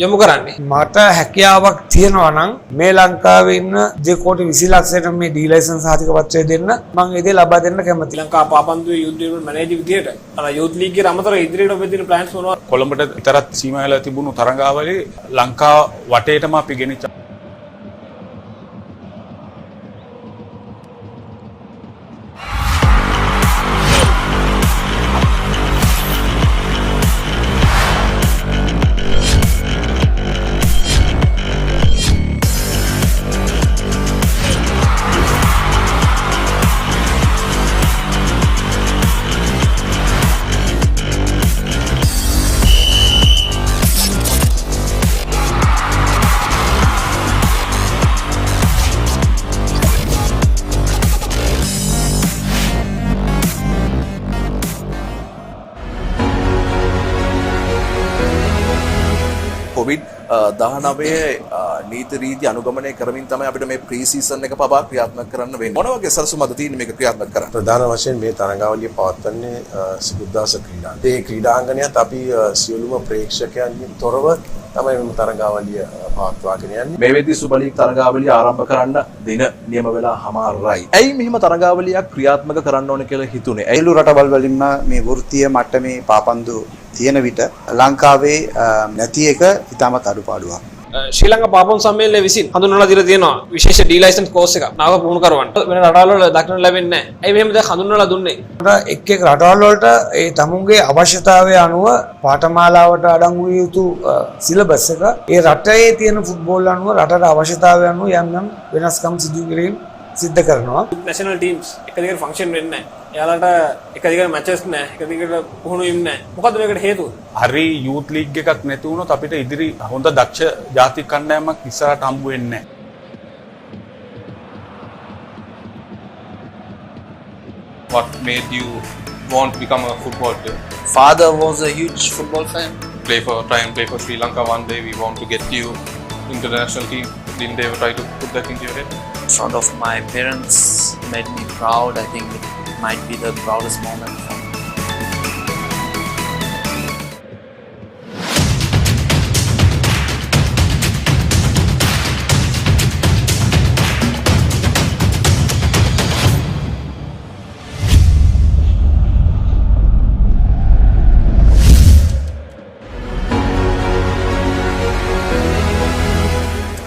යොමු කරන්නේ?
මට හැකියාවක් තියෙනවා නම් මේ ලංකාවේ ඉන්න 2,20 ලක්ෂයට මේ ඩී ලයිසන්ස් සහතික පත්‍රය දෙන්න මම ඒ දේ ලබා දෙන්න කැමතියි.
ලංකා පාපන්දුවේ යුත් ඩෙවලොප්මන්ට් මැනේජර් විදියට අර යුත් ලීග් එකට අමතරව ඉදිරියට ඔබ දෙන ප්ලෑන්ස් මොනවද?
කොළඹට විතරක් සීමා වෙලා තිබුණු තරඟාවලියේ ලංකා වටේටම අපි ගෙනිච්ච
COVID-19 නීති රීති අනුගමනය කරමින් තමයි අපිට මේ ප්‍රී සීසන් එක පවා ක්‍රියාත්මක කරන්න වෙන්නේ. මොන වගේ සැලසුමක්ද තියෙන්නේ මේක ක්‍රියාත්මක කරන්න?
ප්‍රධාන වශයෙන් මේ තරඟාවලිය පවත්වන්නේ සිකුද්දාස ක්‍රීඩාංගණය. ඒ ක්‍රීඩාංගණයත් අපි සියලුම ප්‍රේක්ෂකයන්ගෙන් තොරව තමයි මේ තරඟාවලිය පවත්වාගෙන යන්නේ.
මේ වෙද්දී සුපර් ලීග් තරඟාවලිය ආරම්භ කරන්න දින නියම වෙලා හමාරයි. ඇයි මෙහිම තරඟාවලියක් ක්‍රියාත්මක කරන්න ඕන කියලා හිතුනේ?
ඇයිලු රටවල් වලින්ම මේ වෘත්තීය මට්ටමේ පාපන්දු තියෙන විට ලංකාවේ නැති එක ඉතාමත් අඩුපාඩුවක්.
ශ්‍රී ලංකා පාපම් සම්මේලනය විසින් හඳුන්වලා දීලා තියෙනවා විශේෂ ඩී ලයිසන්ස් කෝස් එකක් නාව පුහුණුකරුවන්ට වෙන රටවල් වල දක්නට ලැබෙන්නේ නැහැ. ඇයි මෙහෙම දැන් හඳුන්වලා දුන්නේ?
එක් එක් රටවල් වලට ඒ තමුන්ගේ අවශ්‍යතාවය අනුව පාඨමාලාවට අඩංගු විය යුතු සිලබස් එක ඒ රටේ තියෙන ෆුට්බෝල් අනුව රටට අවශ්‍යතාවය අනුව යම් යම් වෙනස්කම් සිදු කිරීම සිද්ධ කරනවා.
නැෂනල් ටීම්ස් එක දිගට ෆන්ක්ෂන් වෙන්නේ නැහැ. එයාලට එක දිගට මැචස් නැහැ. එක දිගට පුහුණු වීම නැහැ. මොකද්ද මේකට හේතුව?
හරි යූත් ලීග් එකක් නැති වුණොත් අපිට ඉදිරි හොඳ දක්ෂ ජාතික කණ්ඩායමක් ඉස්සරහට හම්බ වෙන්නේ නැහැ.
What made you want to become a football player?
Father was a huge football fan.
Try and play for Sri Lanka one day. We want to get you into the national team. Didn't they ever try to put that into your head?
In front of my parents made me proud. I think it might be the proudest moment for me.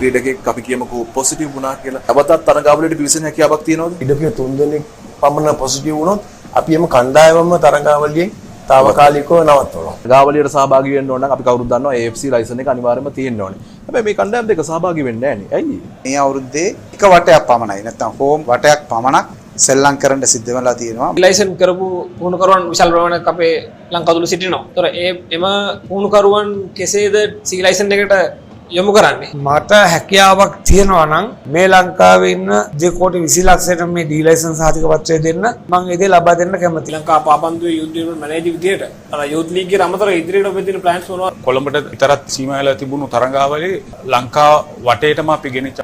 ක්‍රීඩකෙක් අපි කියමුකෝ positive වුණා කියලා. අවතත් තරඟාවලියට පිවිසෙන හැකියාවක් තියෙනවද?
ඉඩකේ 3 දෙනෙක් පමණ positive වුණොත් අපි එම කණ්ඩායමම තරඟාවලියෙන් తాවකාලිකව නවත්වනවා.
තරඟාවලියට සහභාගී වෙන්න ඕන නම් අපි කවුරුත් දන්නවා AFC ලයිසන් එක අනිවාර්යයෙන්ම තියෙන්න ඕනේ. හැබැයි මේ කණ්ඩායම් දෙක සහභාගී වෙන්නේ නැහැ නේ. ඇයි?
මේ අවුරුද්දේ එක වටයක් පමණයි නැත්නම් හෝම් වටයක් පමණක් සෙල්ලම් කරන්න සිද්ධ වෙලා තියෙනවා.
ලයිසන් කරපු පුහුණුකරුවන් විශාල ප්‍රමාණයක් අපේ ලංකාව තුළ සිටිනවා. ඒතර එම පුහුණුකරුවන් කෙසේද සී ලයිසන් එකට යොමු කරන්නේ?
මට හැකියාවක් තියෙනවා නම් මේ ලංකාවේ ඉන්න 2,20 ලක්ෂයට මේ ඩී ලයිසන්ස් සහතික පත්‍රය දෙන්න මම ඒ දේ ලබා දෙන්න කැමතියි.
ලංකා පාපන්දුවේ යුත් ඩෙවලොප්මන්ට් මැනේජර් විදියට අර යුත් ලීග් එකට අමතරව ඉදිරියට ඔබ දෙන ප්ලෑන්ස් මොනවද?
කොළඹට විතරක් සීමා වෙලා තිබුණු තරඟාවලියේ ලංකා වටේටම අපි ගෙනිච්ච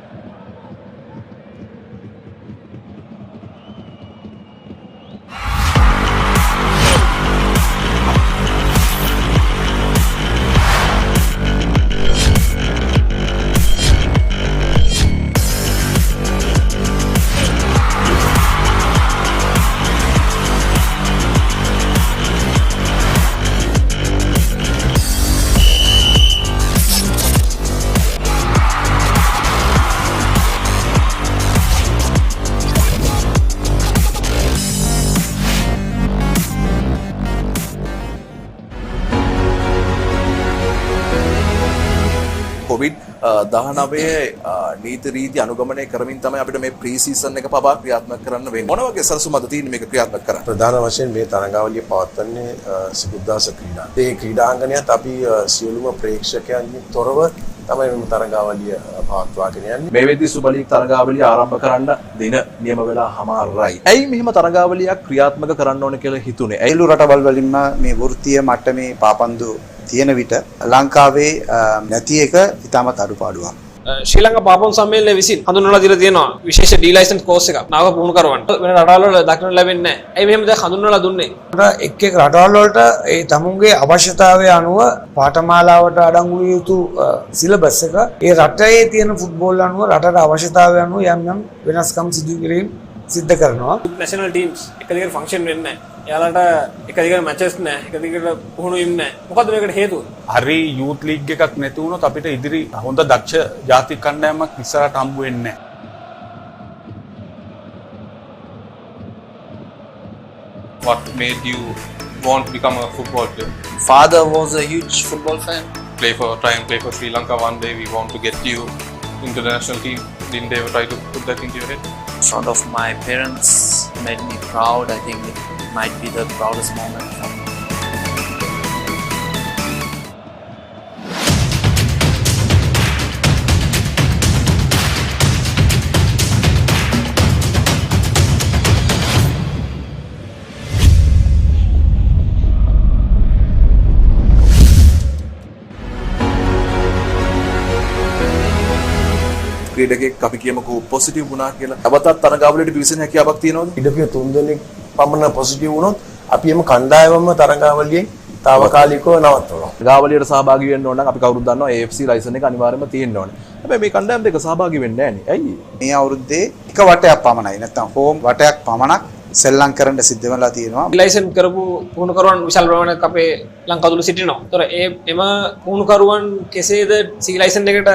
COVID-19 නීති රීති අනුගමනය කරමින් තමයි අපිට මේ ප්‍රී සීසන් එක පවා ක්‍රියාත්මක කරන්න වෙන්නේ. මොන වගේ සැලසුම්ද තියෙන්නේ මේක ක්‍රියාත්මක කරන්න?
ප්‍රධාන වශයෙන් මේ තරඟාවලිය පවත්වන්නේ සිකුද්දාස ක්‍රීඩා. ඒ ක්‍රීඩාංගණයත් අපි සියලුම ප්‍රේක්ෂකයන්ගෙන් තොරව තමයි මේ තරඟාවලිය පවත්වාගෙන යන්නේ.
මේ වෙද්දී සුපර් ලීග් තරඟාවලිය ආරම්භ කරන්න දින නියම වෙලා හමාරයි. ඇයි මෙහෙම තරඟාවලියක් ක්‍රියාත්මක කරන්න ඕන කියලා හිතුනේ?
ඇයිලු රටවල් වලින්ම මේ වෘත්තීය මට්ටමේ පාපන්දු තියෙන විට ලංකාවේ නැති එක ඉතාමත් අඩුපාඩුවක්.
ශ්‍රී ලංකා පාපම් සම්මේලනය විසින් හඳුන්වලා දීලා තියෙනවා විශේෂ ඩී ලයිසන්ස් කෝස් එකක් නාව පුහුණුකරුවන්ට වෙන රටවල් වල දක්නට ලැබෙන්නේ නැහැ. ඇයි මෙහෙම දැන් හඳුන්වලා දුන්නේ?
එක් එක් රටවල් වලට ඒ තමුන්ගේ අවශ්‍යතාවය අනුව පාඨමාලාවට අඩංගු විය යුතු සිලබස් එක ඒ රටේ තියෙන ෆුට්බෝල් අනුව රටට අවශ්‍යතාවය අනුව යම් යම් වෙනස්කම් සිදු කිරීම සිද්ධ කරනවා.
නැෂනල් ටීම්ස් එක දිගට ෆන්ක්ෂන් වෙන්නේ නැහැ. එයාලට එක දිගට මැචස් නැහැ. එක දිගට පුහුණු වීම නැහැ. මොකද්ද මේකට හේතුව?
හරි යූත් ලීග් එකක් නැති වුණොත් අපිට ඉදිරි හොඳ දක්ෂ ජාතික කණ්ඩායමක් ඉස්සරහට හම්බ වෙන්නේ නැහැ.
What made you want to become a football player?
Father was a huge football fan.
Try and play for Sri Lanka one day. We want to get you into the national team. Didn't they ever try to put that into your head?
In front of my parents made me proud. I think it might be the proudest moment for me.
ක්‍රීඩකෙක් අපි කියමුකෝ positive වුණා කියලා. අවතත් තරඟාවලියට පිවිසෙන හැකියාවක් තියෙනවද?
ඉඩකේ 3 දෙනෙක් පමණ positive වුණොත් අපි එම කණ්ඩායමම තරඟාවලියෙන් తాවකාලිකව නවත්වනවා.
තරඟාවලියට සහභාගී වෙන්න ඕන නම් අපි කවුරුත් දන්නවා AFC ලයිසන් එක අනිවාර්යයෙන්ම තියෙන්න ඕනේ. හැබැයි මේ කණ්ඩායම් දෙක සහභාගී වෙන්නේ නැහැ නේ. ඇයි?
මේ අවුරුද්දේ එක වටයක් පමණයි නැත්නම් හෝම් වටයක් පමණක් සෙල්ලම් කරන්න සිද්ධ වෙලා තියෙනවා.
ලයිසන් කරපු පුහුණුකරුවන් විශාල ප්‍රමාණයක් අපේ ලංකාව තුළ සිටිනවා. ඒතර එම පුහුණුකරුවන් කෙසේද සී ලයිසන් එකට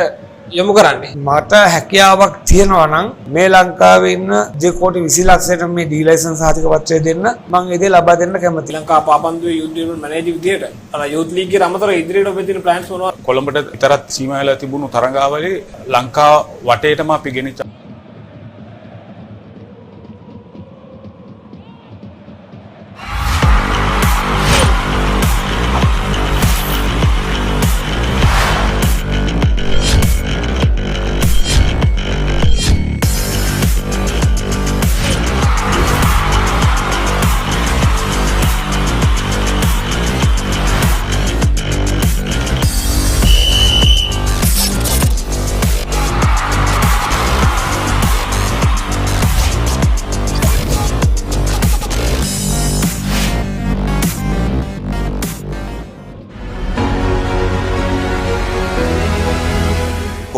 යොමු කරන්නේ?
මට හැකියාවක් තියෙනවා නම් මේ ලංකාවේ ඉන්න 2,20 ලක්ෂයට මේ ඩී ලයිසන්ස් සහතික පත්‍රය දෙන්න මම ඒ දේ ලබා දෙන්න කැමතියි.
ලංකා පාපන්දුවේ යුත් ඩෙවලොප්මන්ට් මැනේජර් විදියට අර යුත් ලීග් එකට අමතරව ඉදිරියට ඔබ දෙන ප්ලෑන්ස් මොනවද?
කොළඹට විතරක් සීමා වෙලා තිබුණු තරඟාවලියේ ලංකා වටේටම අපි ගෙනිච්ච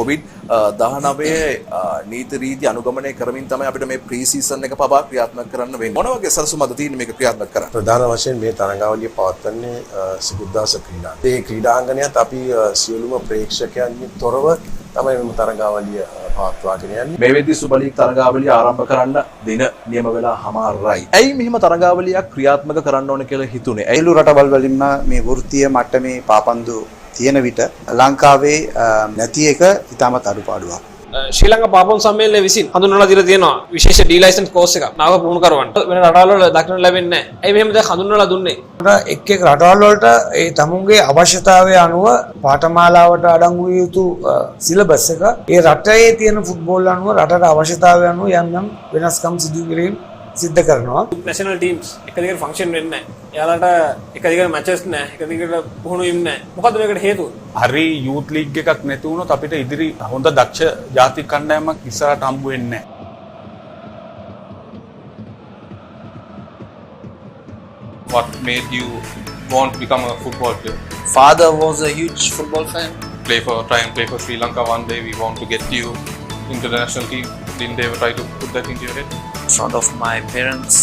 COVID-19 නීති රීති අනුගමනය කරමින් තමයි අපිට මේ ප්‍රී සීසන් එක පවා ක්‍රියාත්මක කරන්න වෙන්නේ. මොන වගේ සැලසුම්ද තියෙන්නේ මේක ක්‍රියාත්මක කරන්න?
ප්‍රධාන වශයෙන් මේ තරඟාවලිය පවත්වන්නේ සිකුද්දාස ක්‍රීඩා. ඒ ක්‍රීඩාංගණයත් අපි සියලුම ප්‍රේක්ෂකයන්ගෙන් තොරව තමයි මෙම තරගාවලිය පවත්වාගෙන යන්නේ.
මේ වෙද්දි සුපර් ලීග් තරගාවලිය ආරම්භ කරන්න දින නියම වෙලා හමාරයි. ඇයි මෙහිම තරගාවලියක් ක්‍රියාත්මක කරන්න ඕන කියලා හිතුනේ?
ඇයිලු රටවල් වලින්ම මේ වෘත්තීය මට්ටමේ පාපන්දු තියෙන විට ලංකාවේ නැති එක ඉතාමත් අඩුපාඩුවක්.
ශ්‍රී ලංකා පාපම් සම්මේලනය විසින් හඳුන්වලා දීලා තියෙනවා විශේෂ ඩී ලයිසන්ස් කෝස් එකක් නාව පුහුණුකරුවන්ට වෙන රටවල් වල දක්නට ලැබෙන්නේ නැහැ. ඇයි මෙහෙම දැන් හඳුන්වලා දුන්නේ?
එක් එක් රටවල් වලට ඒ තමුන්ගේ අවශ්‍යතාවය අනුව පාඨමාලාවට අඩංගු විය යුතු සිලබස් එක ඒ රටේ තියෙන ෆුට්බෝල් අනුව රටට අවශ්‍යතාවය අනුව යම් යම් වෙනස්කම් සිදු කිරීම සිද්ධ කරනවා.
නැෂනල් ටීම්ස් එක දිගට ෆන්ක්ෂන් වෙන්නේ නැහැ. එයාලට එක දිගට මැචස් නැහැ. එක දිගට පුහුණු වීම නැහැ. මොකද්ද මේකට හේතුව?
හරි යූත් ලීග් එකක් නැති වුණොත් අපිට ඉදිරි හොඳ දක්ෂ ජාතික කණ්ඩායමක් ඉස්සරහට හම්බ වෙන්නේ නැහැ.
What made you want to become a football player?
Father was a huge football fan.
Try and play for Sri Lanka one day. We want to get you into the national team. Didn't they ever try to put that into your head?
In front of my parents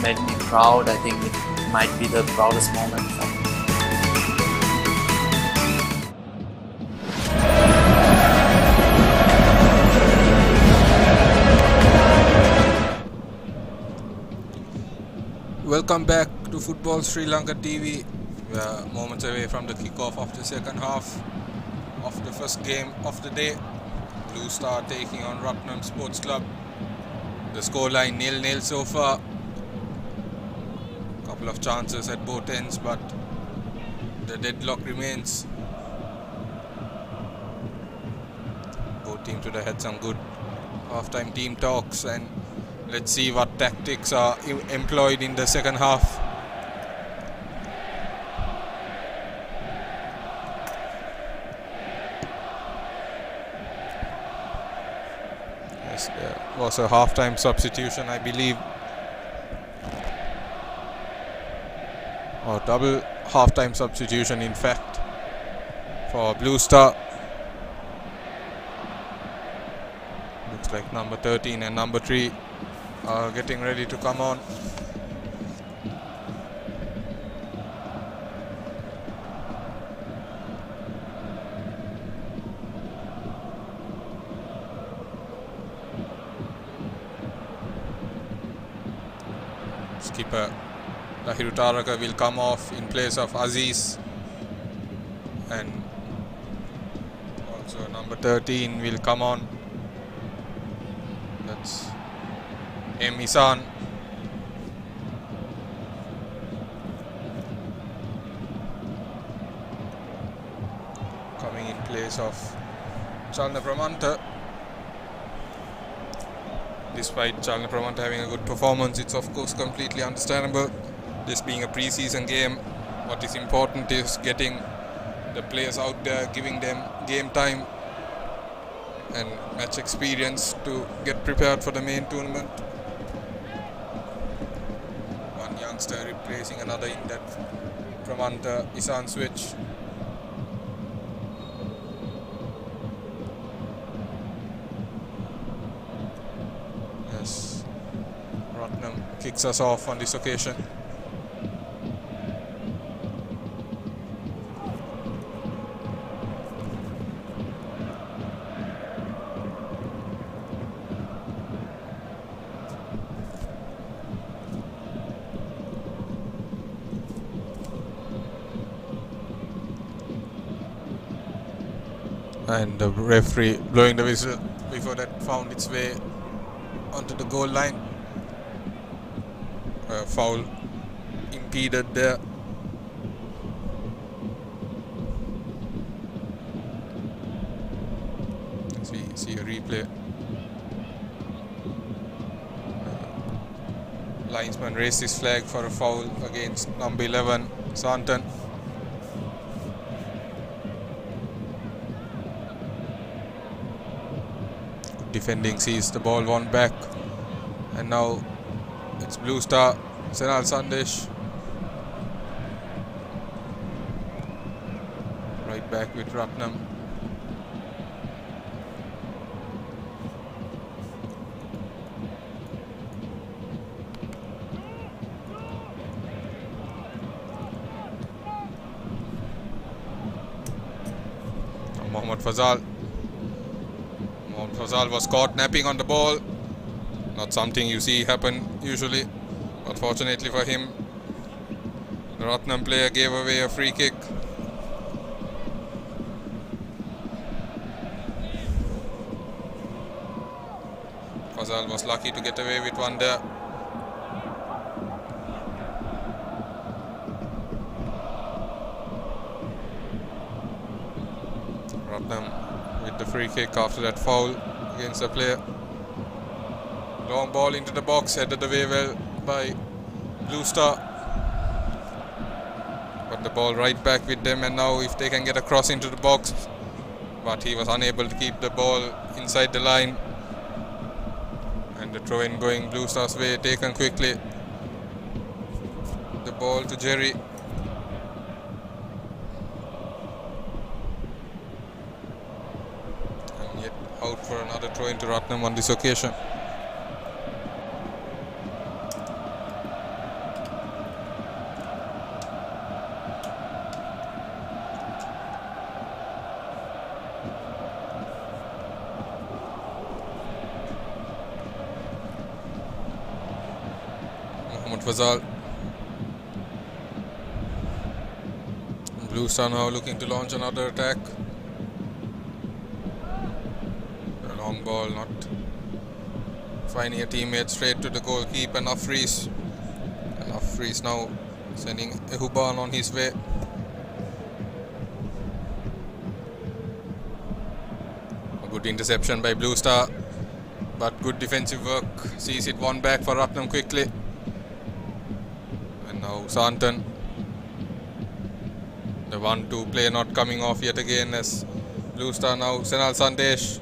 made me proud. I think it might be the proudest moment for me.
Welcome back to Football Sri Lanka TV. We are moments away from the kickoff of the second half of the first game of the day. Blue Star taking on Ratnam Sports Club. The scoreline 0-0 so far. Couple of chances at both ends, but the deadlock remains. Both teams would have had some good half-time team talks, and let's see what tactics are employed in the second half. Yes, there was a half-time substitution, I believe, or double half-time substitution, in fact, for Blue Star. Looks like number 13 and number 3 are getting ready to come on. Skipper Lahiru Taraka will come off in place of Aziz, and also number 13 will come on. That's M. Isan. Coming in place of Chalna Pramanta. Despite Chalna Pramanta having a good performance, it's of course completely understandable. This being a pre-season game, what is important is getting the players out there, giving them game time and match experience to get prepared for the main tournament. One youngster replacing another in that Pramanta Isan switch. Yes, Ratnam kicks us off on this occasion. And the referee blowing the whistle before that found its way onto the goal line. Foul impeded there. As we see a replay. Linesman raised his flag for a foul against number 11, Santan. Defending sees the ball won back, and now it's Blue Star. Senal Sandesh right back with Ratnam. Mohammad Fazal Fazal was caught napping on the ball. Not something you see happen usually, but fortunately for him, the Ratnam player gave away a free kick. Fazal was lucky to get away with one there. Ratnam with the free kick after that foul against the player. Long ball into the box, headed away well by Blue Star. Got the ball right back with them, and now if they can get across into the box, but he was unable to keep the ball inside the line. And the throw-in going Blue Star's way, taken quickly. The ball to Jerry. And yet out for another throw-in to Ratnam on this occasion. Fazal. Blue Star now looking to launch another attack. A long ball, not finding a teammate, straight to the goalkeeper. Nafrees now sending Ehuban on his way. A good interception by Blue Star, but good defensive work. Sees it one back for Ratnam quickly. Now Santan, the 1-2 play not coming off yet again as Blue Star now Senal Sandesh.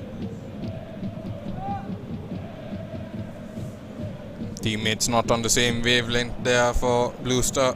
Teammates not on the same wavelength there for Blue Star.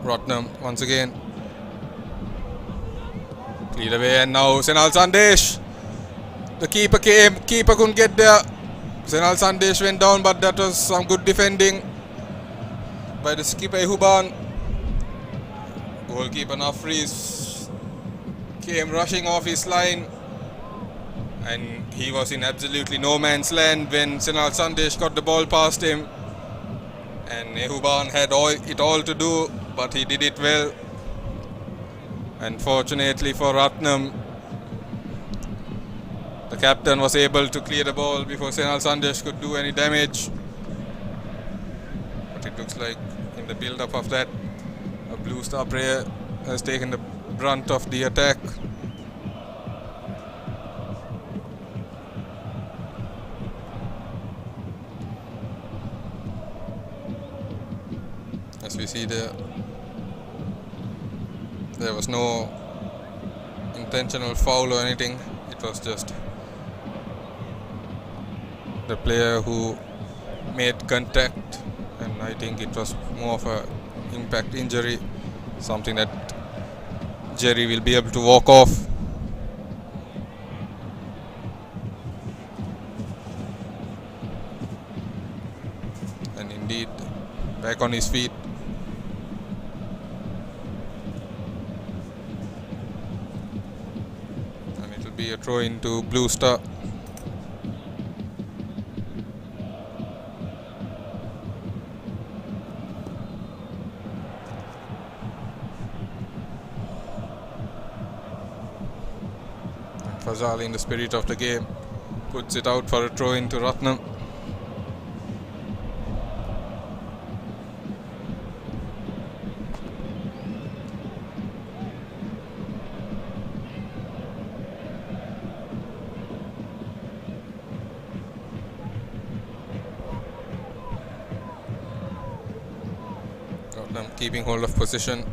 Ratnam once again. Cleared away, and now Senal Sandesh. The keeper came, keeper couldn't get there. Senal Sandesh went down, but that was some good defending by the skipper Ehuban. Goalkeeper Nafrees came rushing off his line, and he was in absolutely no man's land when Senal Sandesh got the ball past him. And Ehuban had it all to do, but he did it well. And fortunately for Ratnam, the captain was able to clear the ball before Senal Sandesh could do any damage. But it looks like in the build-up of that, a Blue Star player has taken the brunt of the attack. As we see there was no intentional foul or anything. It was just the player who made contact, and I think it was more of a impact injury, something that Jerry will be able to walk off. indeed back on his feet. And it will be a throw into Blue Star. Fazal, in the spirit of the game, puts it out for a throw into Ratnam. Ratnam keeping hold of position.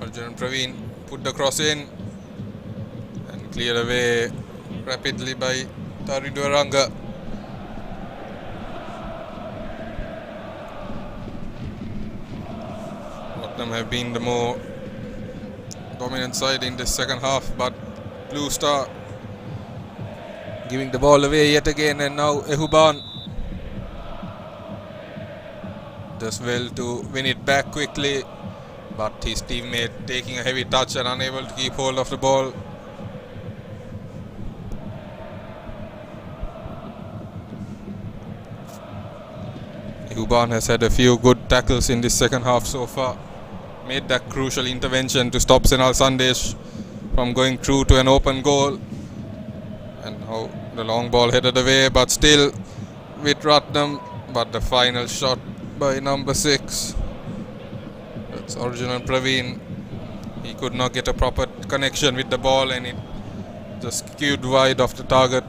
Arjun Praveen put the cross in and cleared away rapidly by Taridwaranga. Ratnam have been the more dominant side in the second half, but Blue Star giving the ball away yet again, and now Ehuban does well to win it back quickly, but his teammate taking a heavy touch and unable to keep hold of the ball. Ehuban has had a few good tackles in this second half so far. Made that crucial intervention to stop Senal Sandesh from going through to an open goal. And now the long ball headed away, but still with Ratnam. But the final shot by number 6, that's Arjun Praveen. He could not get a proper connection with the ball and it just skewed wide of the target.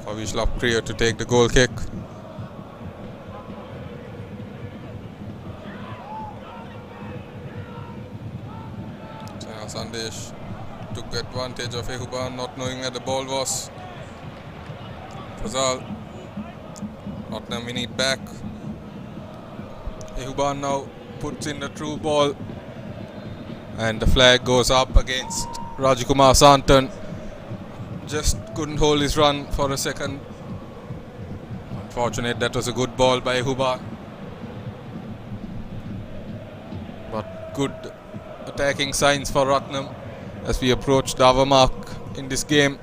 Kavish Lapkriya to take the goal kick. Sandesh took advantage of Ehuban not knowing where the ball was. Fazal, Ratnam winning it back. Ehuban now puts in the true ball and the flag goes up against Rajakumar Santan. Just couldn't hold his run for a second. Unfortunate, that was a good ball by Ehuban, but good attacking signs for Ratnam as we approach the hour mark in this game.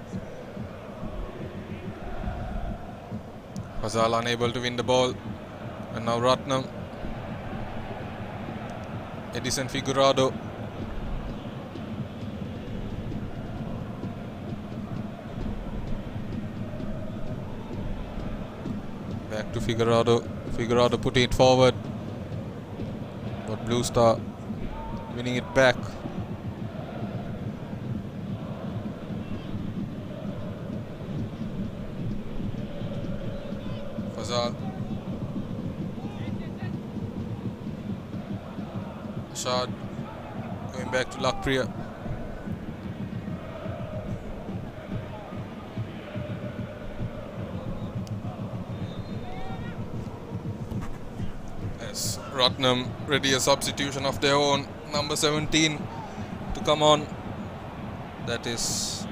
Fazal unable to win the ball, and now Ratnam. Edison Figueroa. Back to Figueroa. Figueroa putting it forward, but Blue Star winning it back. Fazal. Ashad going back to Lakpriya. As Ratnam ready a substitution of their own, number 17 to come on. That is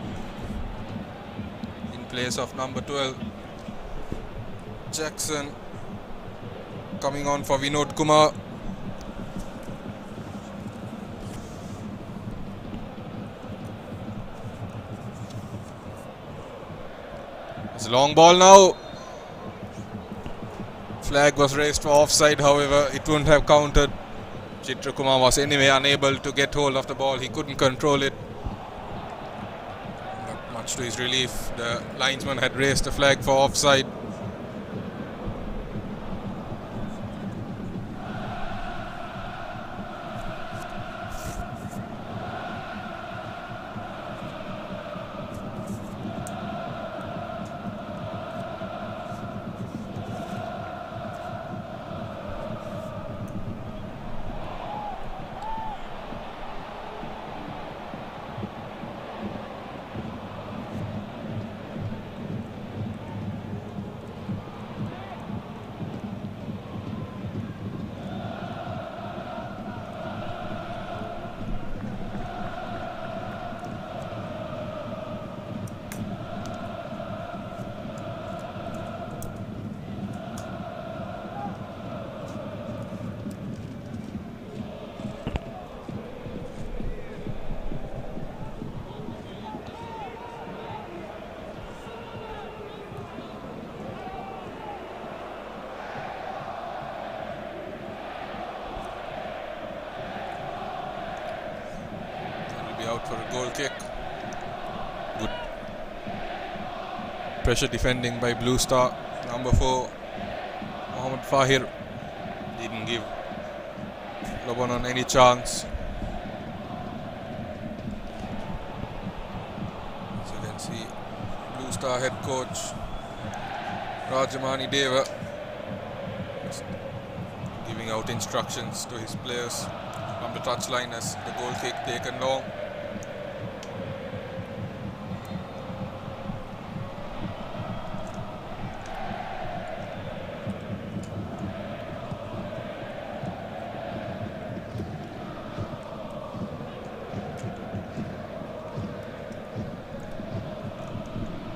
in place of number 12. Jackson coming on for Vinod Kumar. It's a long ball now. Flag was raised for offside, however it wouldn't have counted. Chitra Kumar was anyway unable to get hold of the ball. He couldn't control it. But much to his relief, the linesman had raised the flag for offside. a goal kick. Good pressure defending by Blue Star. Number 4, Mohammad Fahir, didn't give Lebanon any chance. As you can see, Blue Star head coach Rajamani Deva giving out instructions to his players from the touchline as the goal kick taken long.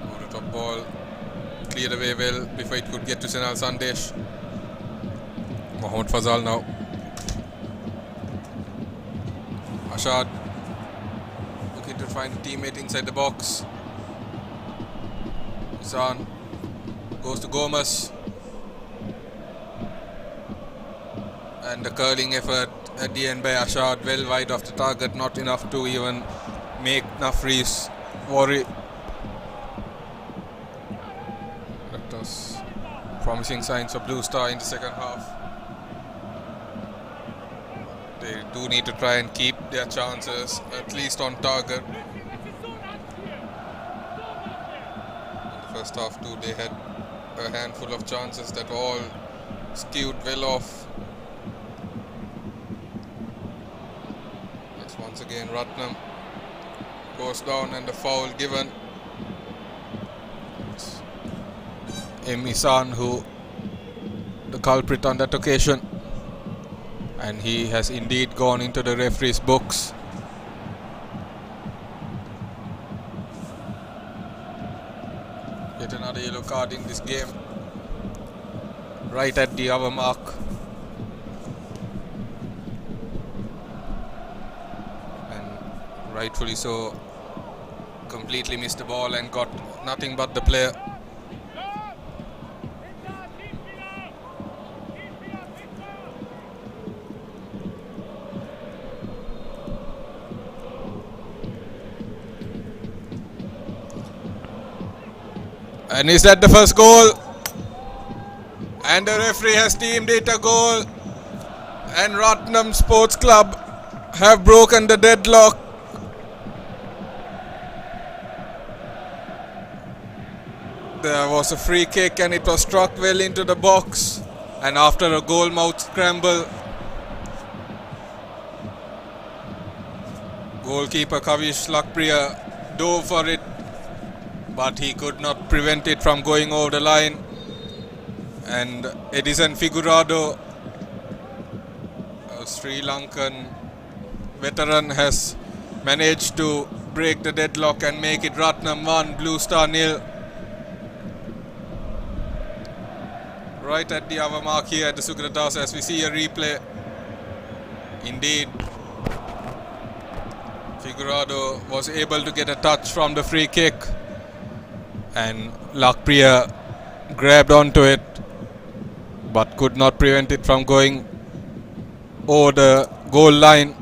Over the top ball, cleared away well before it could get to Senal Sandesh. Mohammad Fazal now. Ashad looking to find a teammate inside the box. Zan goes to Gomez. And the curling effort at the end by Ashad, well wide of the target, not enough to even make Nafris worry. That was promising signs of Blue Star in the second half. They do need to try and keep their chances at least on target. In the first half too, they had a handful of chances that all skewed well off. It's once again Ratnam goes down and the foul given. It's Emisan who the culprit on that occasion. And he has indeed gone into the referee's books. Yet another yellow card in this game. Right at the hour mark. And rightfully so. Completely missed the ball and got nothing but the player. And is that the first goal? And the referee has deemed it a goal. And Ratnam Sports Club have broken the deadlock. There was a free kick and it was struck well into the box. And after a goal mouth scramble, goalkeeper Kavish Lakpriya dove for it, but he could not prevent it from going over the line. And Edison Figurado, a Sri Lankan veteran, has managed to break the deadlock and make it Ratnam 1, Blue Star 0. Right at the hour mark here at the Sukratas as we see a replay. Indeed, Figurado was able to get a touch from the free kick. And Lakpriya grabbed onto it but could not prevent it from going over the goal line.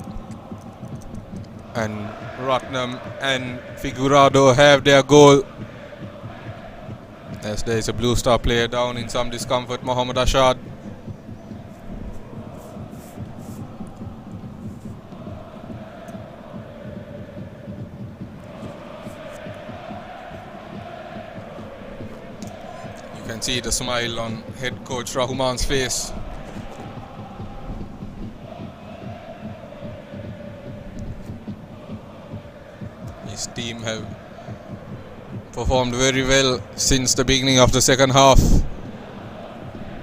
And Ratnam and Figurado have their goal. As there is a Blue Star player down in some discomfort, Mohammad Ashad. You can see the smile on head coach Rahman's face. His team have performed very well since the beginning of the second half,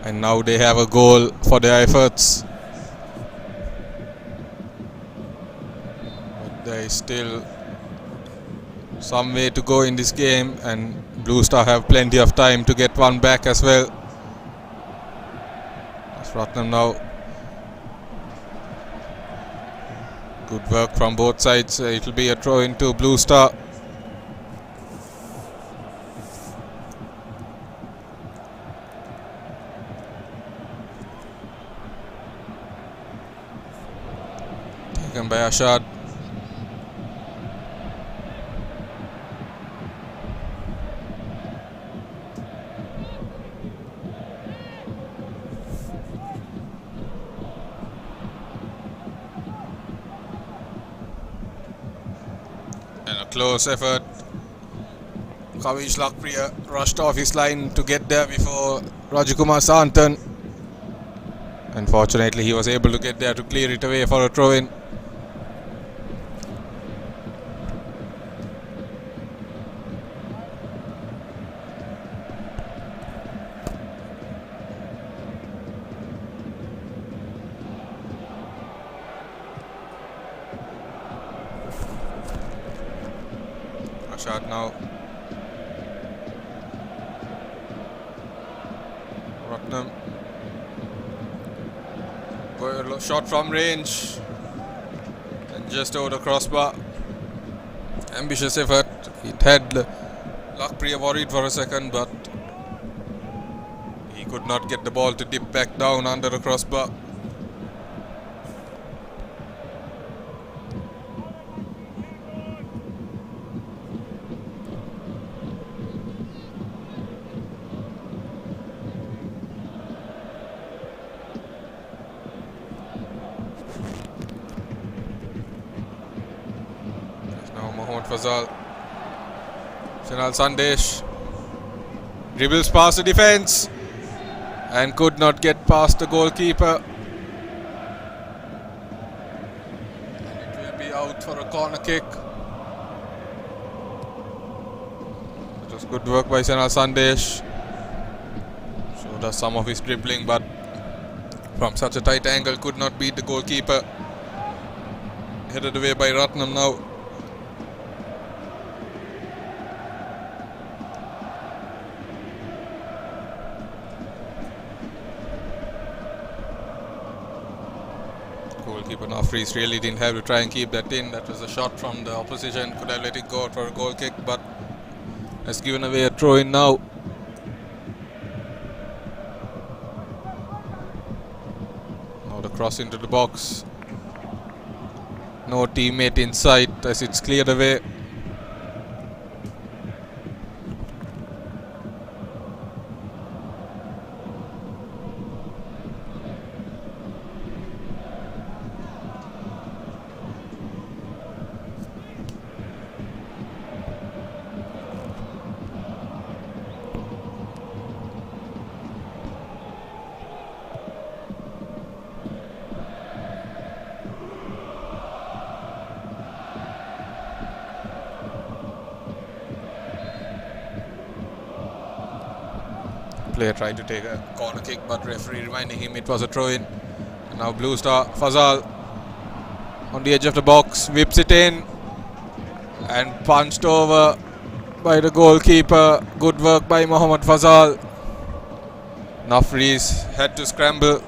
and now they have a goal for their efforts. But there is still some way to go in this game, and Blue Star have plenty of time to get one back as well. That's Ratnam now. Good work from both sides. It will be a throw into Blue Star. Taken by Ashad. And a close effort. Kavish Lakpriya rushed off his line to get there before Rajakumar Santan. Unfortunately, he was able to get there to clear it away for a throw-in. A shot now. Ratnam. Shot from range and just over the crossbar. Ambitious effort. It had Lakpriya worried for a second, but he could not get the ball to dip back down under the crossbar. Fazal. Shanal Sandesh dribbles past the defense and could not get past the goalkeeper. And it will be out for a corner kick. It was good work by Shanal Sandesh. Showed us some of his dribbling, but from such a tight angle could not beat the goalkeeper. Headed away by Ratnam now. Goalkeeper Nafris really didn't have to try and keep that in. That was a shot from the opposition. Could have let it go for a goal kick, but has given away a throw in now. Now the cross into the box. No teammate in sight as it's cleared away. Player tried to take a corner kick, but referee reminding him it was a throw-in. And now Blue Star Fazal on the edge of the box, whips it in and punched over by the goalkeeper. Good work by Mohammad Fazal. Nafris had to scramble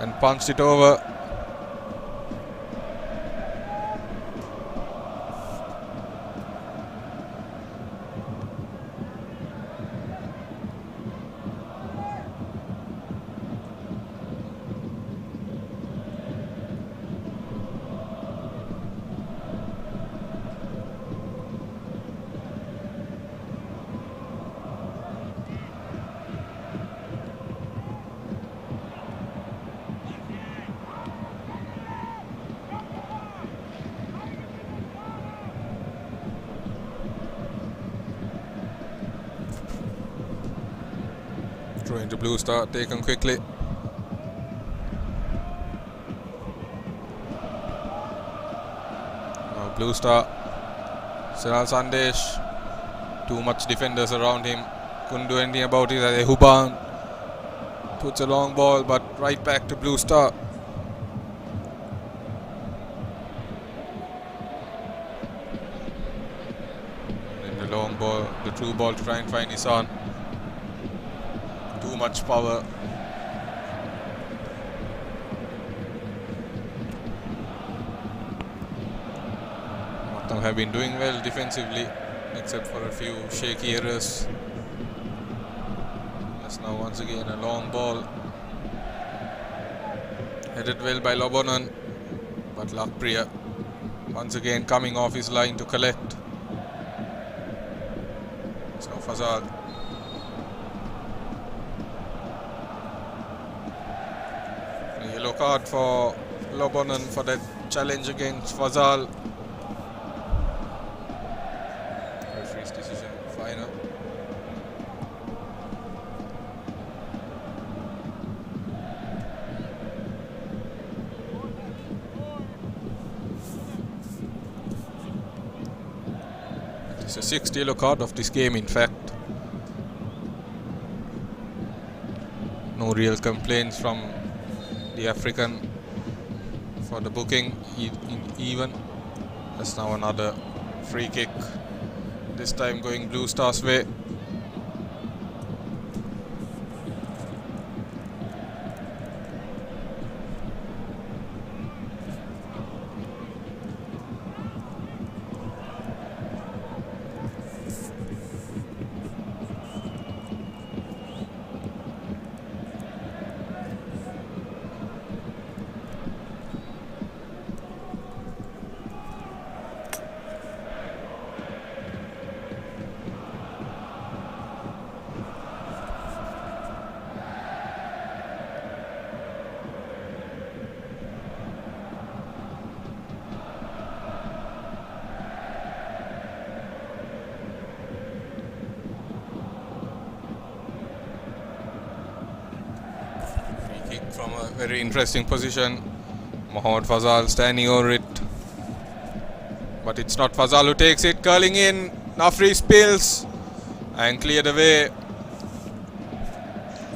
and punched it over. Throw into Blue Star, taken quickly. Now Blue Star, Shanal Sandesh, too much defenders around him, couldn't do anything about it. Huban puts a long ball, but right back to Blue Star. And the long ball, the through ball to try and find Isan. Too much power. Ratnam have been doing well defensively, except for a few shaky errors. Yes, now once again a long ball. Headed well by Lobonan, but Lakpriya once again coming off his line to collect. So Fazal. Yellow card for Lobonan for that challenge against Fazal. referee's decision final. It's a sixth yellow card of this game, in fact. No real complaints from the African for the booking even. That's now another free kick, this time going Blue Stars' way. From a very interesting position, Mohammad Fazal standing over it, but it's not Fazal who takes it, curling in, Nafri spills and cleared away.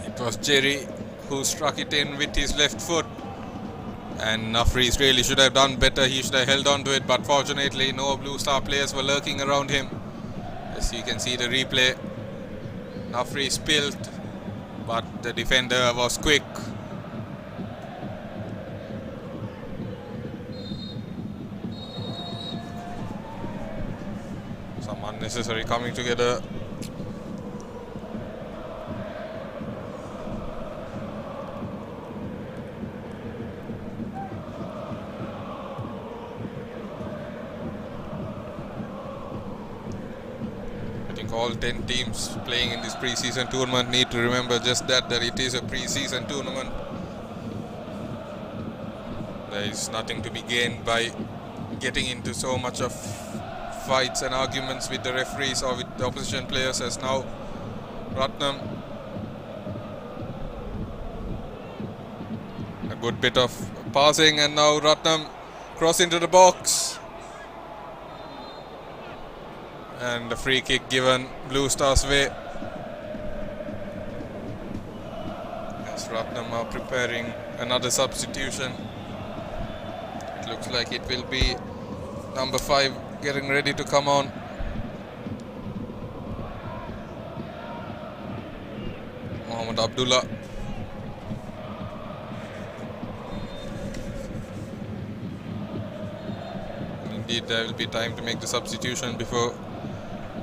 It was Jerry who struck it in with his left foot, and Nafri really should have done better. He should have held on to it, but fortunately no Blue Star players were lurking around him. As you can see the replay, Nafri spilled, but the defender was quick. Some unnecessary coming together. I think all 10 teams playing in this pre-season tournament need to remember just that it is a pre-season tournament. There is nothing to be gained by getting into so much of fights and arguments with the referees or with the opposition players, as now Ratnam. A good bit of passing, and now Ratnam cross into the box. And the free kick given Blue Stars' way. As Ratnam are preparing another substitution. It looks like it will be number 5 getting ready to come on. Mohammad Abdullah. Indeed, there will be time to make the substitution before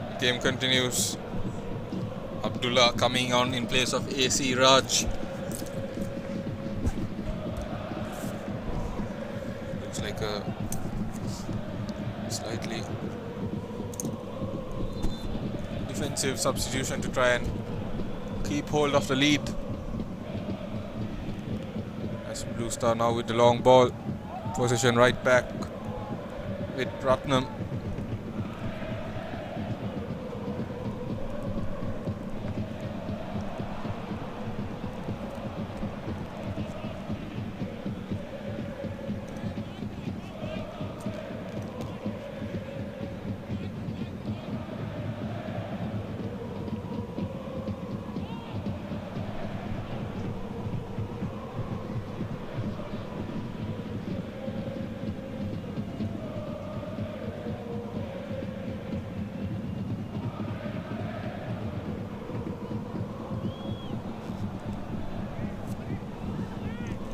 the game continues. Abdullah coming on in place of AC Raj. Looks like a slightly defensive substitution to try and keep hold of the lead. As Blue Star now with the long ball, possession right back with Ratnam.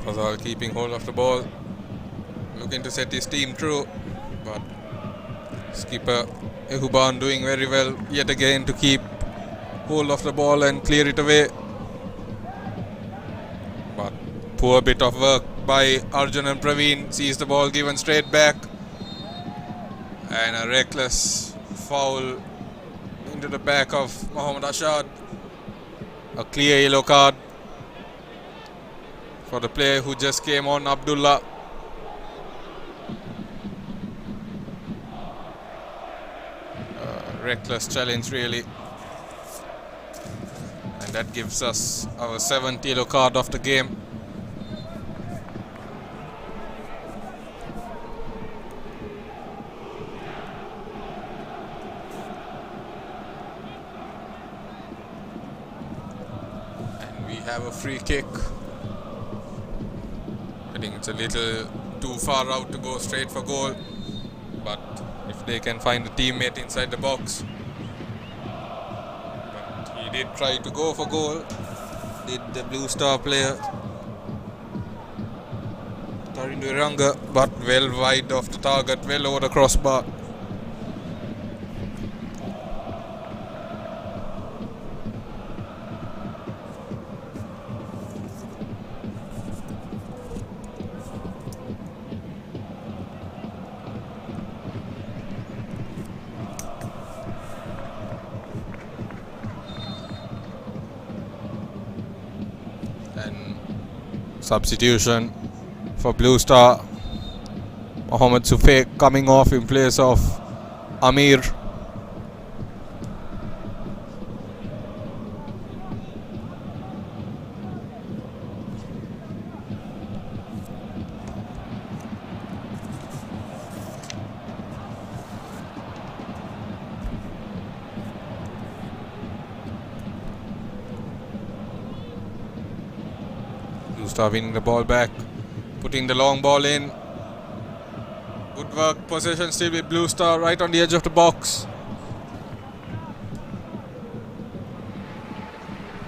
Fazal keeping hold of the ball, looking to set his team through, but skipper Ehuban doing very well yet again to keep hold of the ball and clear it away. But poor bit of work by Arjun and Praveen, sees the ball given straight back, and a reckless foul into the back of Mohammad Ashad. A clear yellow card for the player who just came on, Abdullah. reckless challenge really. And that gives us our 7th yellow card of the game. And we have a free kick. I think it's a little too far out to go straight for goal, but if they can find a teammate inside the box. But he did try to go for goal, did the Blue Star player Tarindu, but well wide of the target, well over the crossbar. Substitution for Blue Star. Mohammad Sufek coming off in place of Amir. Winning the ball back, putting the long ball in. Good work, possession still with Blue Star right on the edge of the box.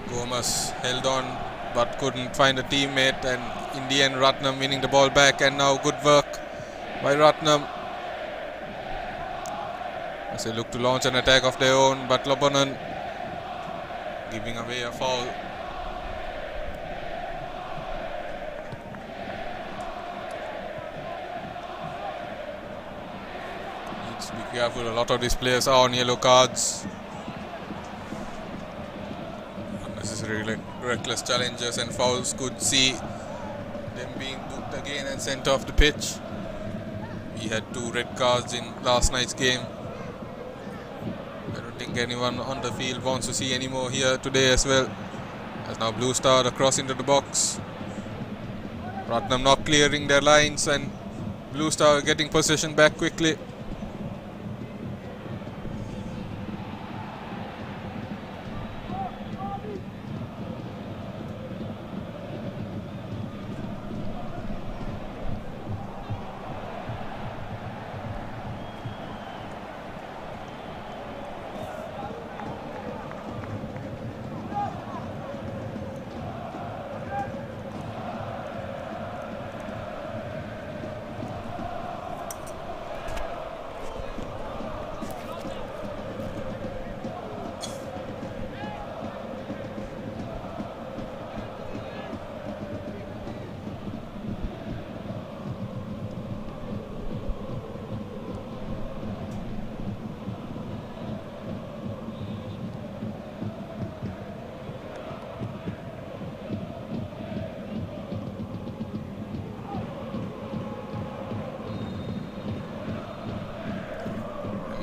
Gomes held on but couldn't find a teammate, and in the end Ratnam winning the ball back, and now good work by Ratnam as they look to launch an attack of their own, but Lobonan giving away a foul. Be careful, a lot of these players are on yellow cards. Unnecessary reckless challenges and fouls could see them being booked again and sent off the pitch. We had 2 red cards in last night's game. I don't think anyone on the field wants to see any more here today as well. As now Blue Star across into the box. Ratnam not clearing their lines, and Blue Star getting possession back quickly.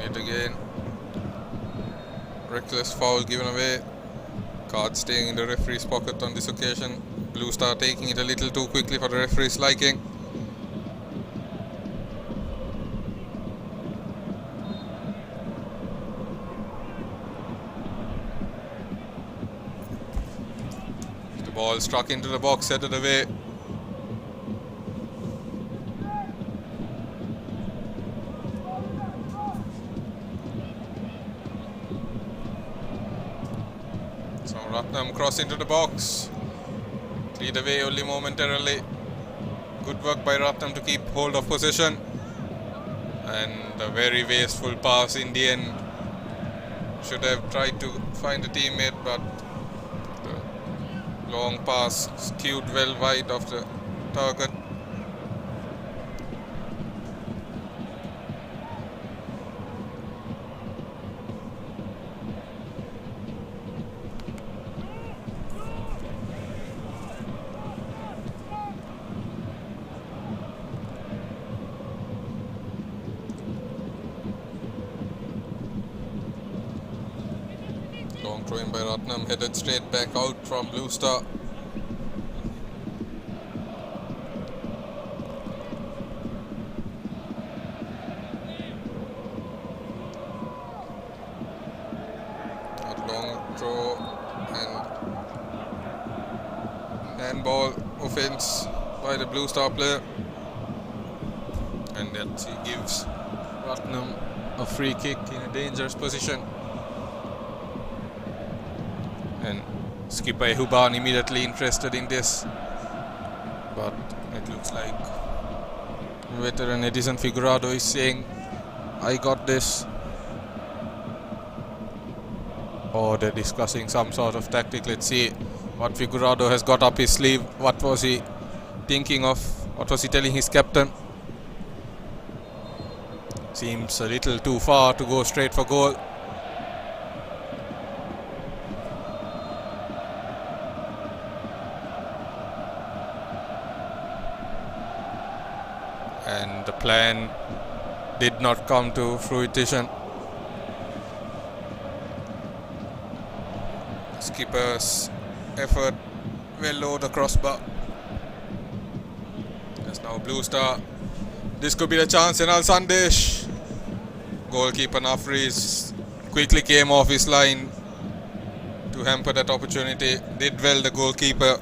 Again, reckless foul given away. Card staying in the referee's pocket on this occasion. Blue Star taking it a little too quickly for the referee's liking. The ball struck into the box, headed away. Ratnam cross into the box, cleared away only momentarily. Good work by Ratnam to keep hold of possession, and a very wasteful pass in the end. Should have tried to find a teammate, but the long pass skewed well wide of the target. Throw in by Ratnam, headed straight back out from Blue Star. A long throw and handball offense by the Blue Star player. And that he gives Ratnam a free kick in a dangerous position. And skipper Huban immediately interested in this, but it looks like veteran Edison Figueroa is saying, I got this. Or they're discussing some sort of tactic. Let's see what Figueroa has got up his sleeve. What was he thinking of? What was he telling his captain? Seems a little too far to go straight for goal. And the plan did not come to fruition. Skipper's effort well over the crossbar. There's now Blue Star. This could be the chance. Enal Sandesh. Goalkeeper Nafris quickly came off his line to hamper that opportunity. Did well, the goalkeeper.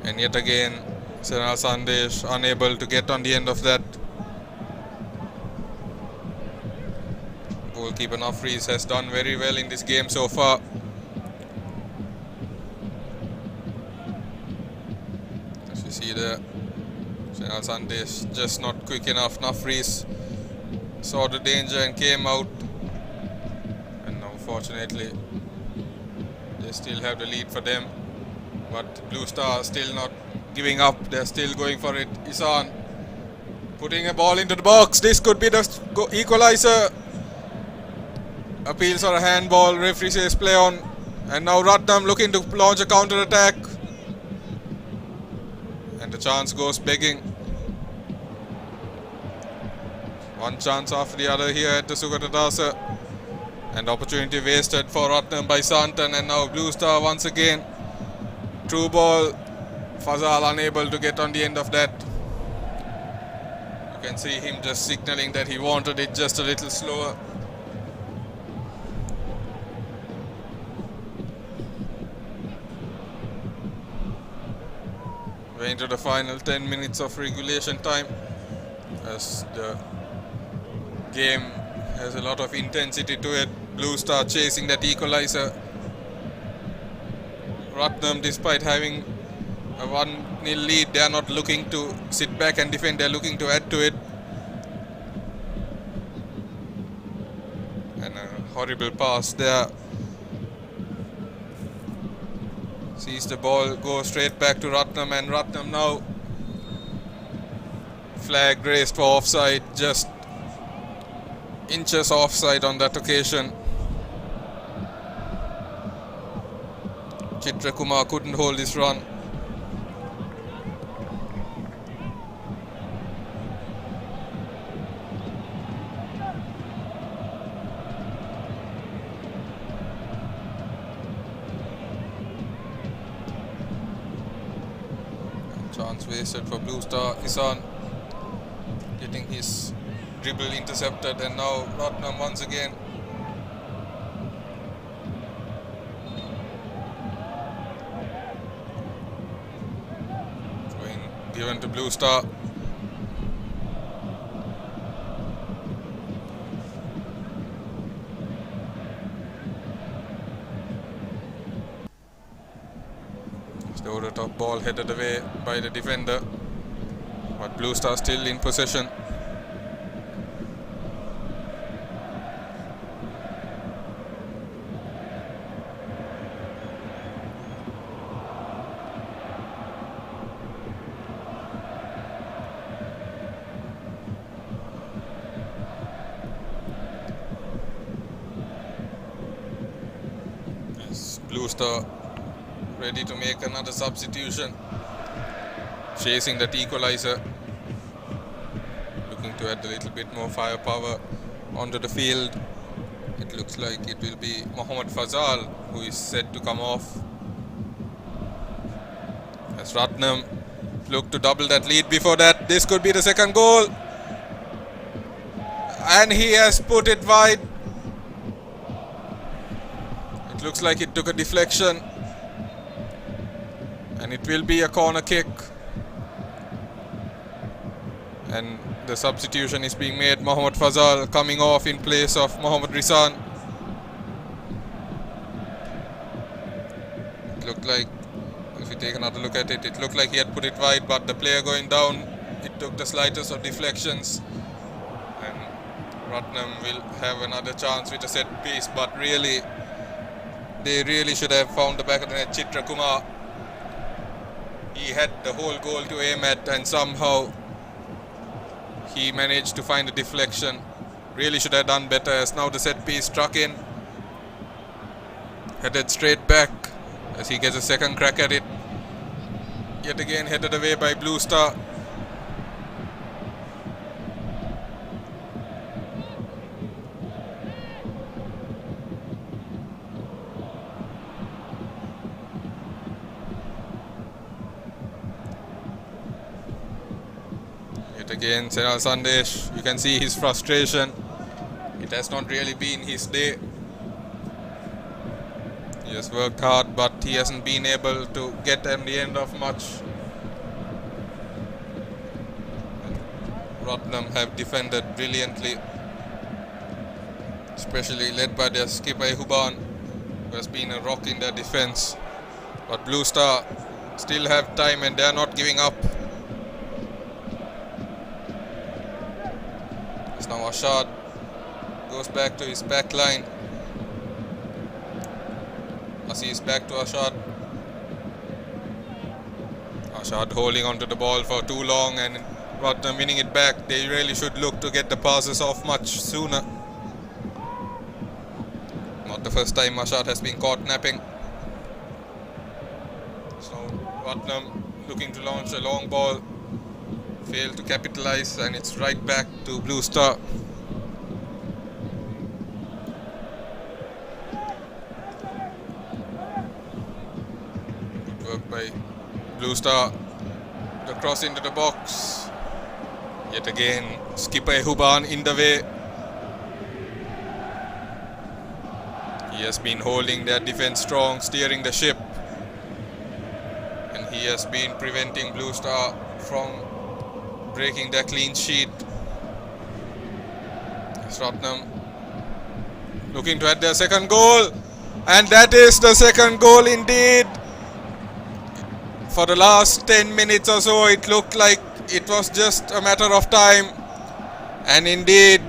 And yet again, Senal Sandesh unable to get on the end of that. Goalkeeper Nafris has done very well in this game so far. As you see there, Senal Sandesh just not quick enough. Nafris saw the danger and came out. And now fortunately they still have the lead for them. But Blue Star still not giving up, they're still going for it. Isan putting a ball into the box. This could be the equalizer. Appeals for a handball. Referee says play on. And now Ratnam looking to launch a counter attack. And the chance goes begging. One chance after the other here at the Sugatadasa. And opportunity wasted for Ratnam by Santan. And now Blue Star once again. True ball. Fazal unable to get on the end of that. You can see him just signaling that he wanted it just a little slower. We're into the final 10 minutes of regulation time as the game has a lot of intensity to it. Blue Star chasing that equalizer. Ratnam, despite having a 1-0 lead, they are not looking to sit back and defend, they are looking to add to it. And a horrible pass there. Sees the ball go straight back to Ratnam, and Ratnam now flag raised for offside, just inches offside on that occasion. Chitra Kumar couldn't hold his run. Chance wasted for Blue Star. Isan getting his dribble intercepted, and now Ratnam once again. Given to Blue Star. The over the top ball headed away by the defender, but Blue Star still in possession. Blue Star ready to make another substitution, chasing that equalizer, looking to add a little bit more firepower onto the field. It looks like it will be Mohammad Fazal who is set to come off. As Ratnam look to double that lead before that. This could be the second goal. And he has put it wide. It looks like it took a deflection. And it will be a corner kick. And the substitution is being made. Mohammad Fazal coming off in place of Mohammad Rizan. It looked like, if you take another look at it, it looked like he had put it wide, but the player going down, it took the slightest of deflections. And Ratnam will have another chance with a set piece, but really, they really should have found the back of the net. Chitra Kumar, he had the whole goal to aim at, and somehow he managed to find a deflection. Really should have done better, as now the set piece struck in. Headed straight back as he gets a second crack at it. Yet again headed away by Blue Star. Yet again Senal Sandesh, you can see his frustration. It has not really been his day. He has worked hard, but he hasn't been able to get on the end of much. Ratnam have defended brilliantly, especially led by their skipper Huban, who has been a rock in their defense. But Blue Star still have time and they are not giving up. As now Ashad goes back to his back line. Aziz back to Ashad. Ashad holding onto the ball for too long and Ratnam winning it back. They really should look to get the passes off much sooner. Not the first time Ashad has been caught napping. So Ratnam looking to launch a long ball, failed to capitalize, and it's right back to Blue Star. Work by Blue Star. The cross into the box. Yet again, skipper Huban in the way. He has been holding their defense strong, steering the ship. And he has been preventing Blue Star from breaking their clean sheet. Ratnam looking to add their second goal. And that is the second goal indeed. For the last 10 minutes or so, it looked like it was just a matter of time. And indeed,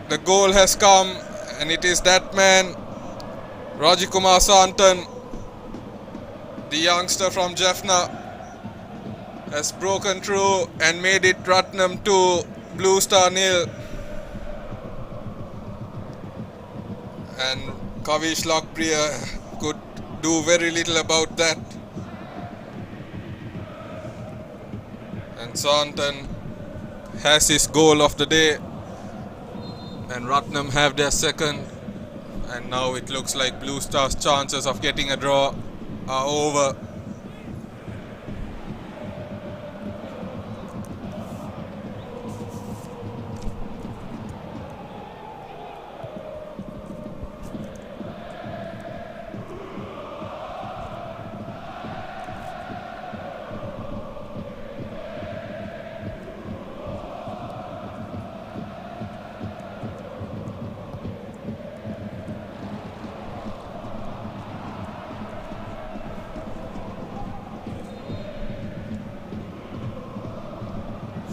the goal has come. And it is that man, Rajikumar Santan, the youngster from Jaffna, has broken through and made it Ratnam 2, Blue Star 0. And Kavish Lakpriya could do very little about that. And Santan has his goal of the day. And Ratnam have their second. And now it looks like Blue Star's chances of getting a draw are over.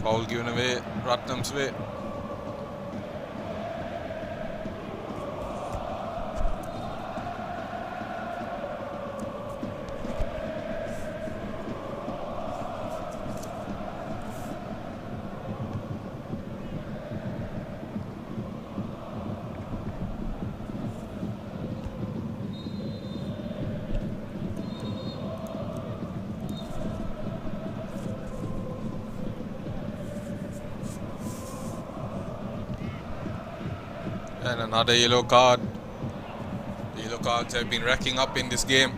Foul given away, Ratnam's way. And another yellow card. The yellow cards have been racking up in this game.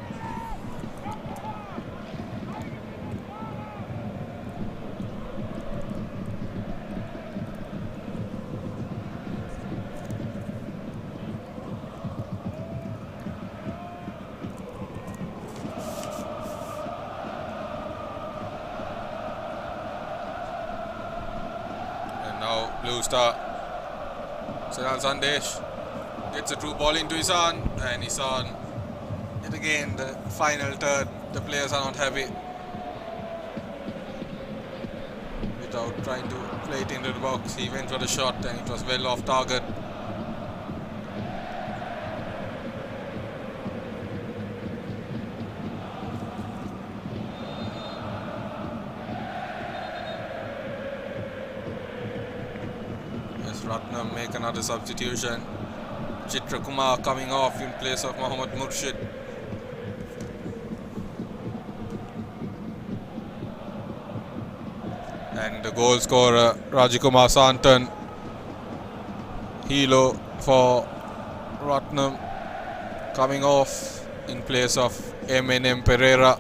And now Blue Star, Senal Sandesh gets a true ball into Isan, and Isan, yet again the final third, the players are not happy. Without trying to play it into the box, he went for the shot and it was well off target. Yes, Ratnam make another substitution. Chitra Kumar coming off in place of Mohammad Murshid. And the goal scorer Rajikumar Santan, Hilo for Ratnam, coming off in place of M Pereira.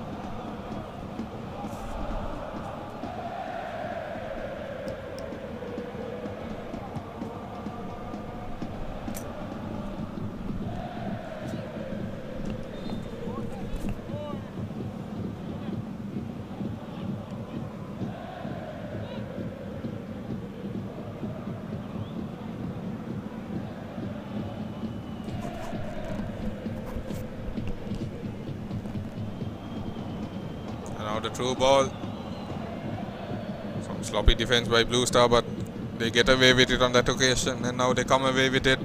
Now the through ball. Some sloppy defense by Blue Star, but they get away with it on that occasion, and now they come away with it.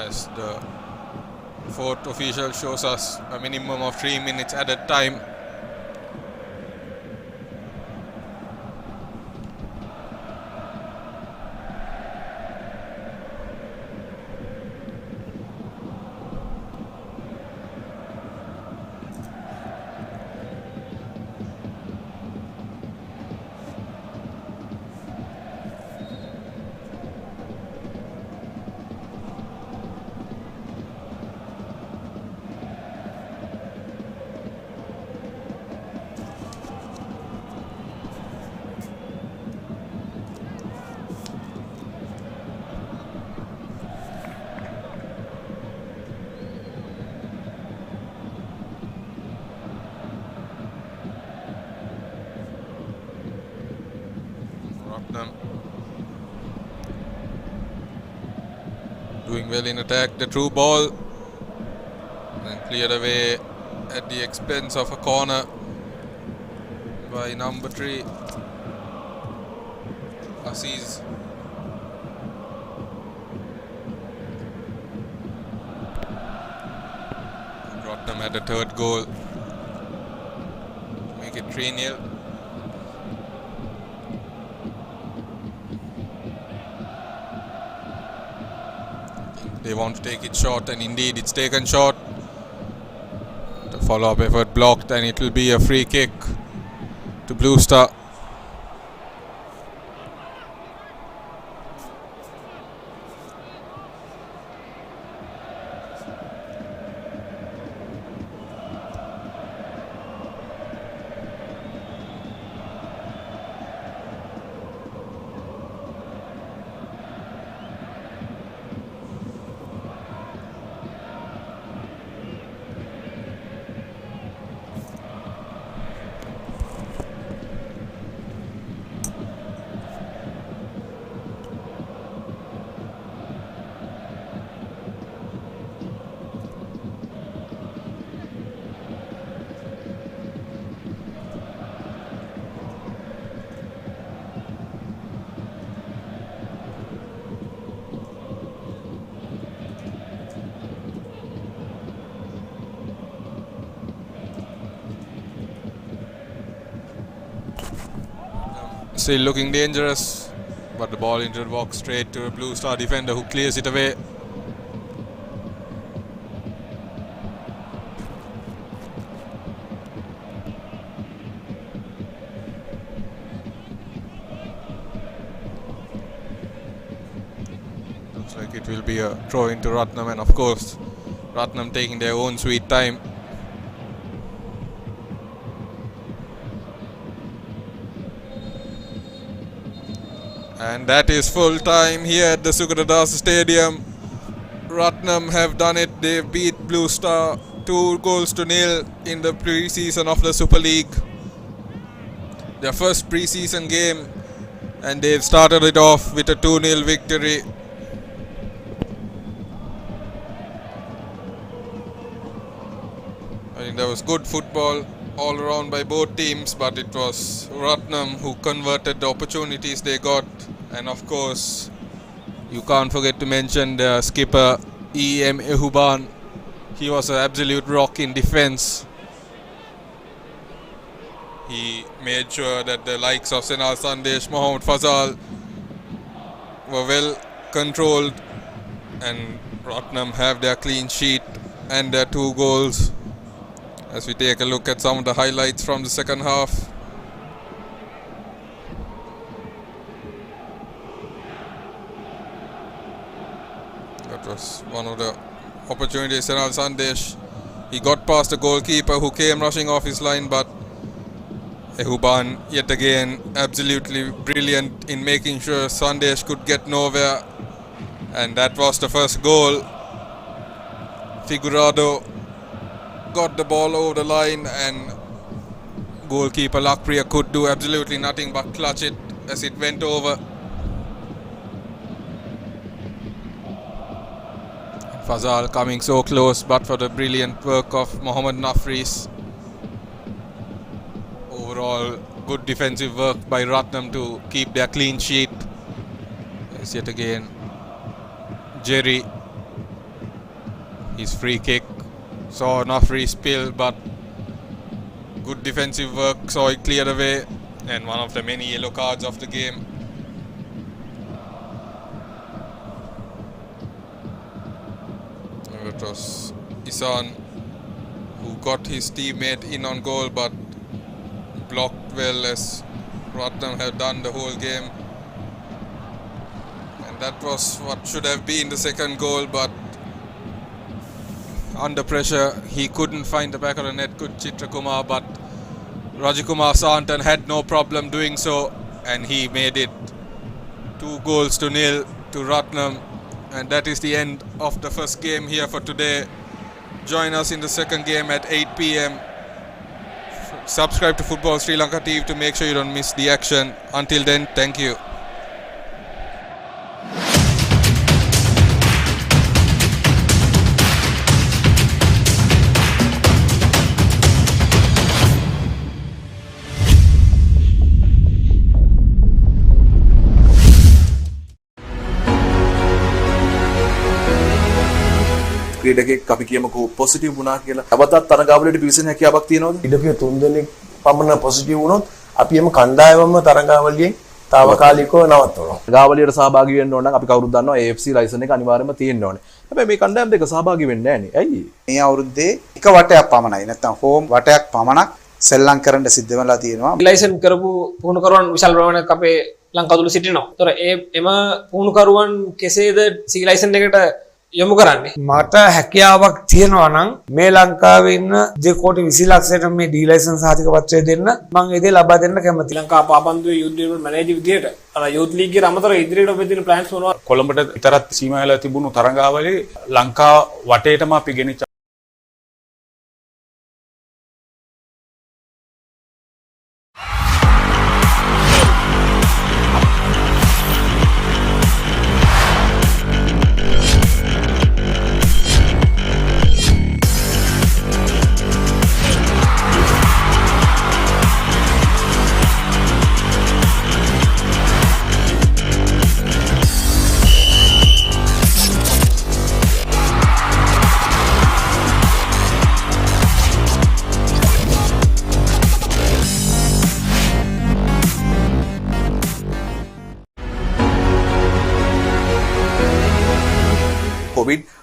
As the fourth official shows us a minimum of 3 minutes added time. Ratnam doing well in attack. The through ball and cleared away at the expense of a corner by number 3 Aziz. Ratnam had a third goal to make it 3-0. They want to take it short, and indeed it's taken short. The follow-up effort blocked, and it will be a free kick to Blue Star. still looking dangerous, but the ball into the box straight to a Blue Star defender who clears it away. Looks like it will be a throw into Ratnam, and of course Ratnam taking their own sweet time. And that is full time here at the Sugaradasa Stadium. Ratnam have done it. They beat Blue Star 2-0 in the pre-season of the Super League. Their first pre-season game, and they've started it off with a 2-0 victory. I think that was good football all around by both teams, but it was Ratnam who converted the opportunities they got. And of course, you can't forget to mention the skipper E.M. Ehuban. He was an absolute rock in defense. He made sure that the likes of Senal Sandesh, Mohammad Fazal were well controlled, and Ratnam have their clean sheet and their 2 goals. As we take a look at some of the highlights from the second half. That was one of the opportunities. Senal Sandesh, he got past the goalkeeper who came rushing off his line, but Ehuban yet again absolutely brilliant in making sure Sandesh could get nowhere, and that was the first goal. Figurado got the ball over the line, and goalkeeper Lakpriya could do absolutely nothing but clutch it as it went over. Fazal coming so close, but for the brilliant work of Mohammad Nafris. Overall, good defensive work by Ratnam to keep their clean sheet. As yet again, Jerry, his free kick saw Nafri spill, but good defensive work saw it cleared away, and one of the many yellow cards of the game. It was Isan who got his teammate in on goal, but blocked well, as Ratnam have done the whole game. And that was what should have been the second goal, but under pressure he couldn't find the back of the net, could Chitrakumar, but Rajakumar Santan had no problem doing so, and he made it 2-0 to Ratnam. And that is the end of the first game here for today. Join us in the second game at 8 p.m. Subscribe to Football Sri Lanka TV to make sure you don't miss the action. Until then, thank you.
ක්‍රීඩකෙක් අපි කියමුකෝ positive වුණා කියලා. අවතත් තරඟාවලියට පිවිසෙන හැකියාවක් තියෙනවද?
ඉඩකේ 3 දෙනෙක් පමණ positive වුණොත් අපි එම කණ්ඩායමම තරඟාවලියෙන් తాවකාලිකව නවත්තනවා.
තරඟාවලියට සහභාගී වෙන්න ඕන නම් අපි කවුරුත් දන්නවා AFC ලයිසන් එක අනිවාර්යයෙන්ම තියෙන්න ඕනේ. හැබැයි මේ කණ්ඩායම් දෙක සහභාගී වෙන්නේ නැහැ නේ. ඇයි?
මේ අවුරුද්දේ එක වටයක් පමණයි නැත්නම් හෝම් වටයක් පමණක් සෙල්ලම් කරන්න සිද්ධ වෙලා තියෙනවා.
ලයිසන් කරපු පුහුණුකරුවන් විශාල ප්‍රමාණයක් අපේ ලංකාව තුල සිටිනවා. ඒතර එම පුහුණුකරුවන් කෙසේද සී ලයිසන් එකට යොමු කරන්නේ?
මට හැකියාවක් තියෙනවා නම් මේ ලංකාවේ ඉන්න 2.20 ලක්ෂයට මේ ඩී ලයිසන්ස් සාතික පත්‍රය දෙන්න මම ඒ දේ ලබා දෙන්න කැමතියි.
ලංකා පාපන්දුවේ යුත් ඩෙවලොප්මන්ට් මැනේජර් විදියට අර යූත් ලීග් එකේ අමතර ඉදිරියට ඔබ දෙන ප්ලෑන්ස් මොනවද?
කොළඹට විතරක් සීමා වෙලා තිබුණු තරඟාවලියේ ලංකා වටේටම අපි ගෙනිච්ච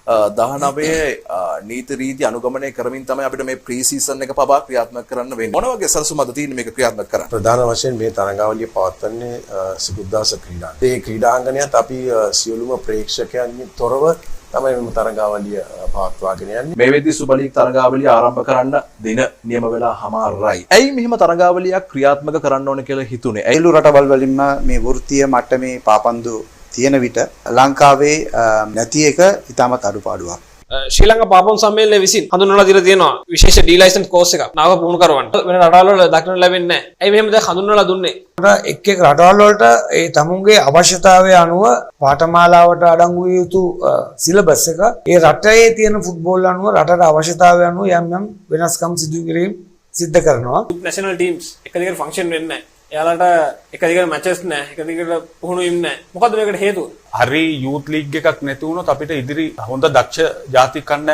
19 නීති රීති අනුගමනය කරමින් තමයි අපිට මේ ප්‍රී සීසන් එක පවා ක්‍රියාත්මක කරන්න වෙන්නේ. මොන වගේ සැලසුමක්ද තියෙන්නේ මේක ක්‍රියාත්මක කරන්න?
ප්‍රධාන වශයෙන් මේ තරඟාවලිය පවත්වන්නේ සිකුද්දාස ක්‍රීඩාංගණය. ඒ ක්‍රීඩාංගණයත් අපි සියලුම ප්‍රේක්ෂකයන්ගෙන් තොරව තමයි මේ තරඟාවලිය පවත්වාගෙන යන්නේ.
මේ වෙද්දී සුපර් ලීග් තරඟාවලිය ආරම්භ කරන්න දින නියම වෙලා හමාරයි. ඇයි මෙහිම තරඟාවලියක් ක්‍රියාත්මක කරන්න ඕන කියලා හිතුනේ?
ඇයිලු රටවල් වලින්ම මේ වෘත්තීය මට්ටමේ පාපන්දු තියෙන විට ලංකාවේ නැති එක ඉතාමත් අඩුපාඩුවක්.
ශ්‍රී ලංකා පාපම් සම්මේලනය විසින් හඳුන්වලා දීලා තියෙනවා විශේෂ ඩී ලයිසන්ස් කෝස් එකක් නාව පුහුණුකරුවන්ට. වෙන රටවල් වල දක්නට ලැබෙන්නේ නැහැ. ඇයි මෙහෙම දැන් හඳුන්වලා දුන්නේ?
එක් එක් රටවල් වලට ඒ තමුන්ගේ අවශ්‍යතාවය අනුව පාඨමාලාවට අඩංගු විය යුතු සිලබස් එක ඒ රටේ තියෙන ෆුට්බෝල් අනුව රටට අවශ්‍යතාවය අනුව යම් යම් වෙනස්කම් සිදු කිරීම සිද්ධ කරනවා.
නැෂනල් ටීම්ස් එක දිගට ෆන්ක්ෂන් වෙන්නේ නැහැ. එයාලට එක දිගට මැචස් නැහැ. එක දිගට පුහුණු වීම නැහැ. මොකද්ද මේකට හේතුව?
හරි යූත් ලීග් එකක් නැති වුණොත් අපිට ඉදිරි හොඳ දක්ෂ ජාතික කණ්ඩායම්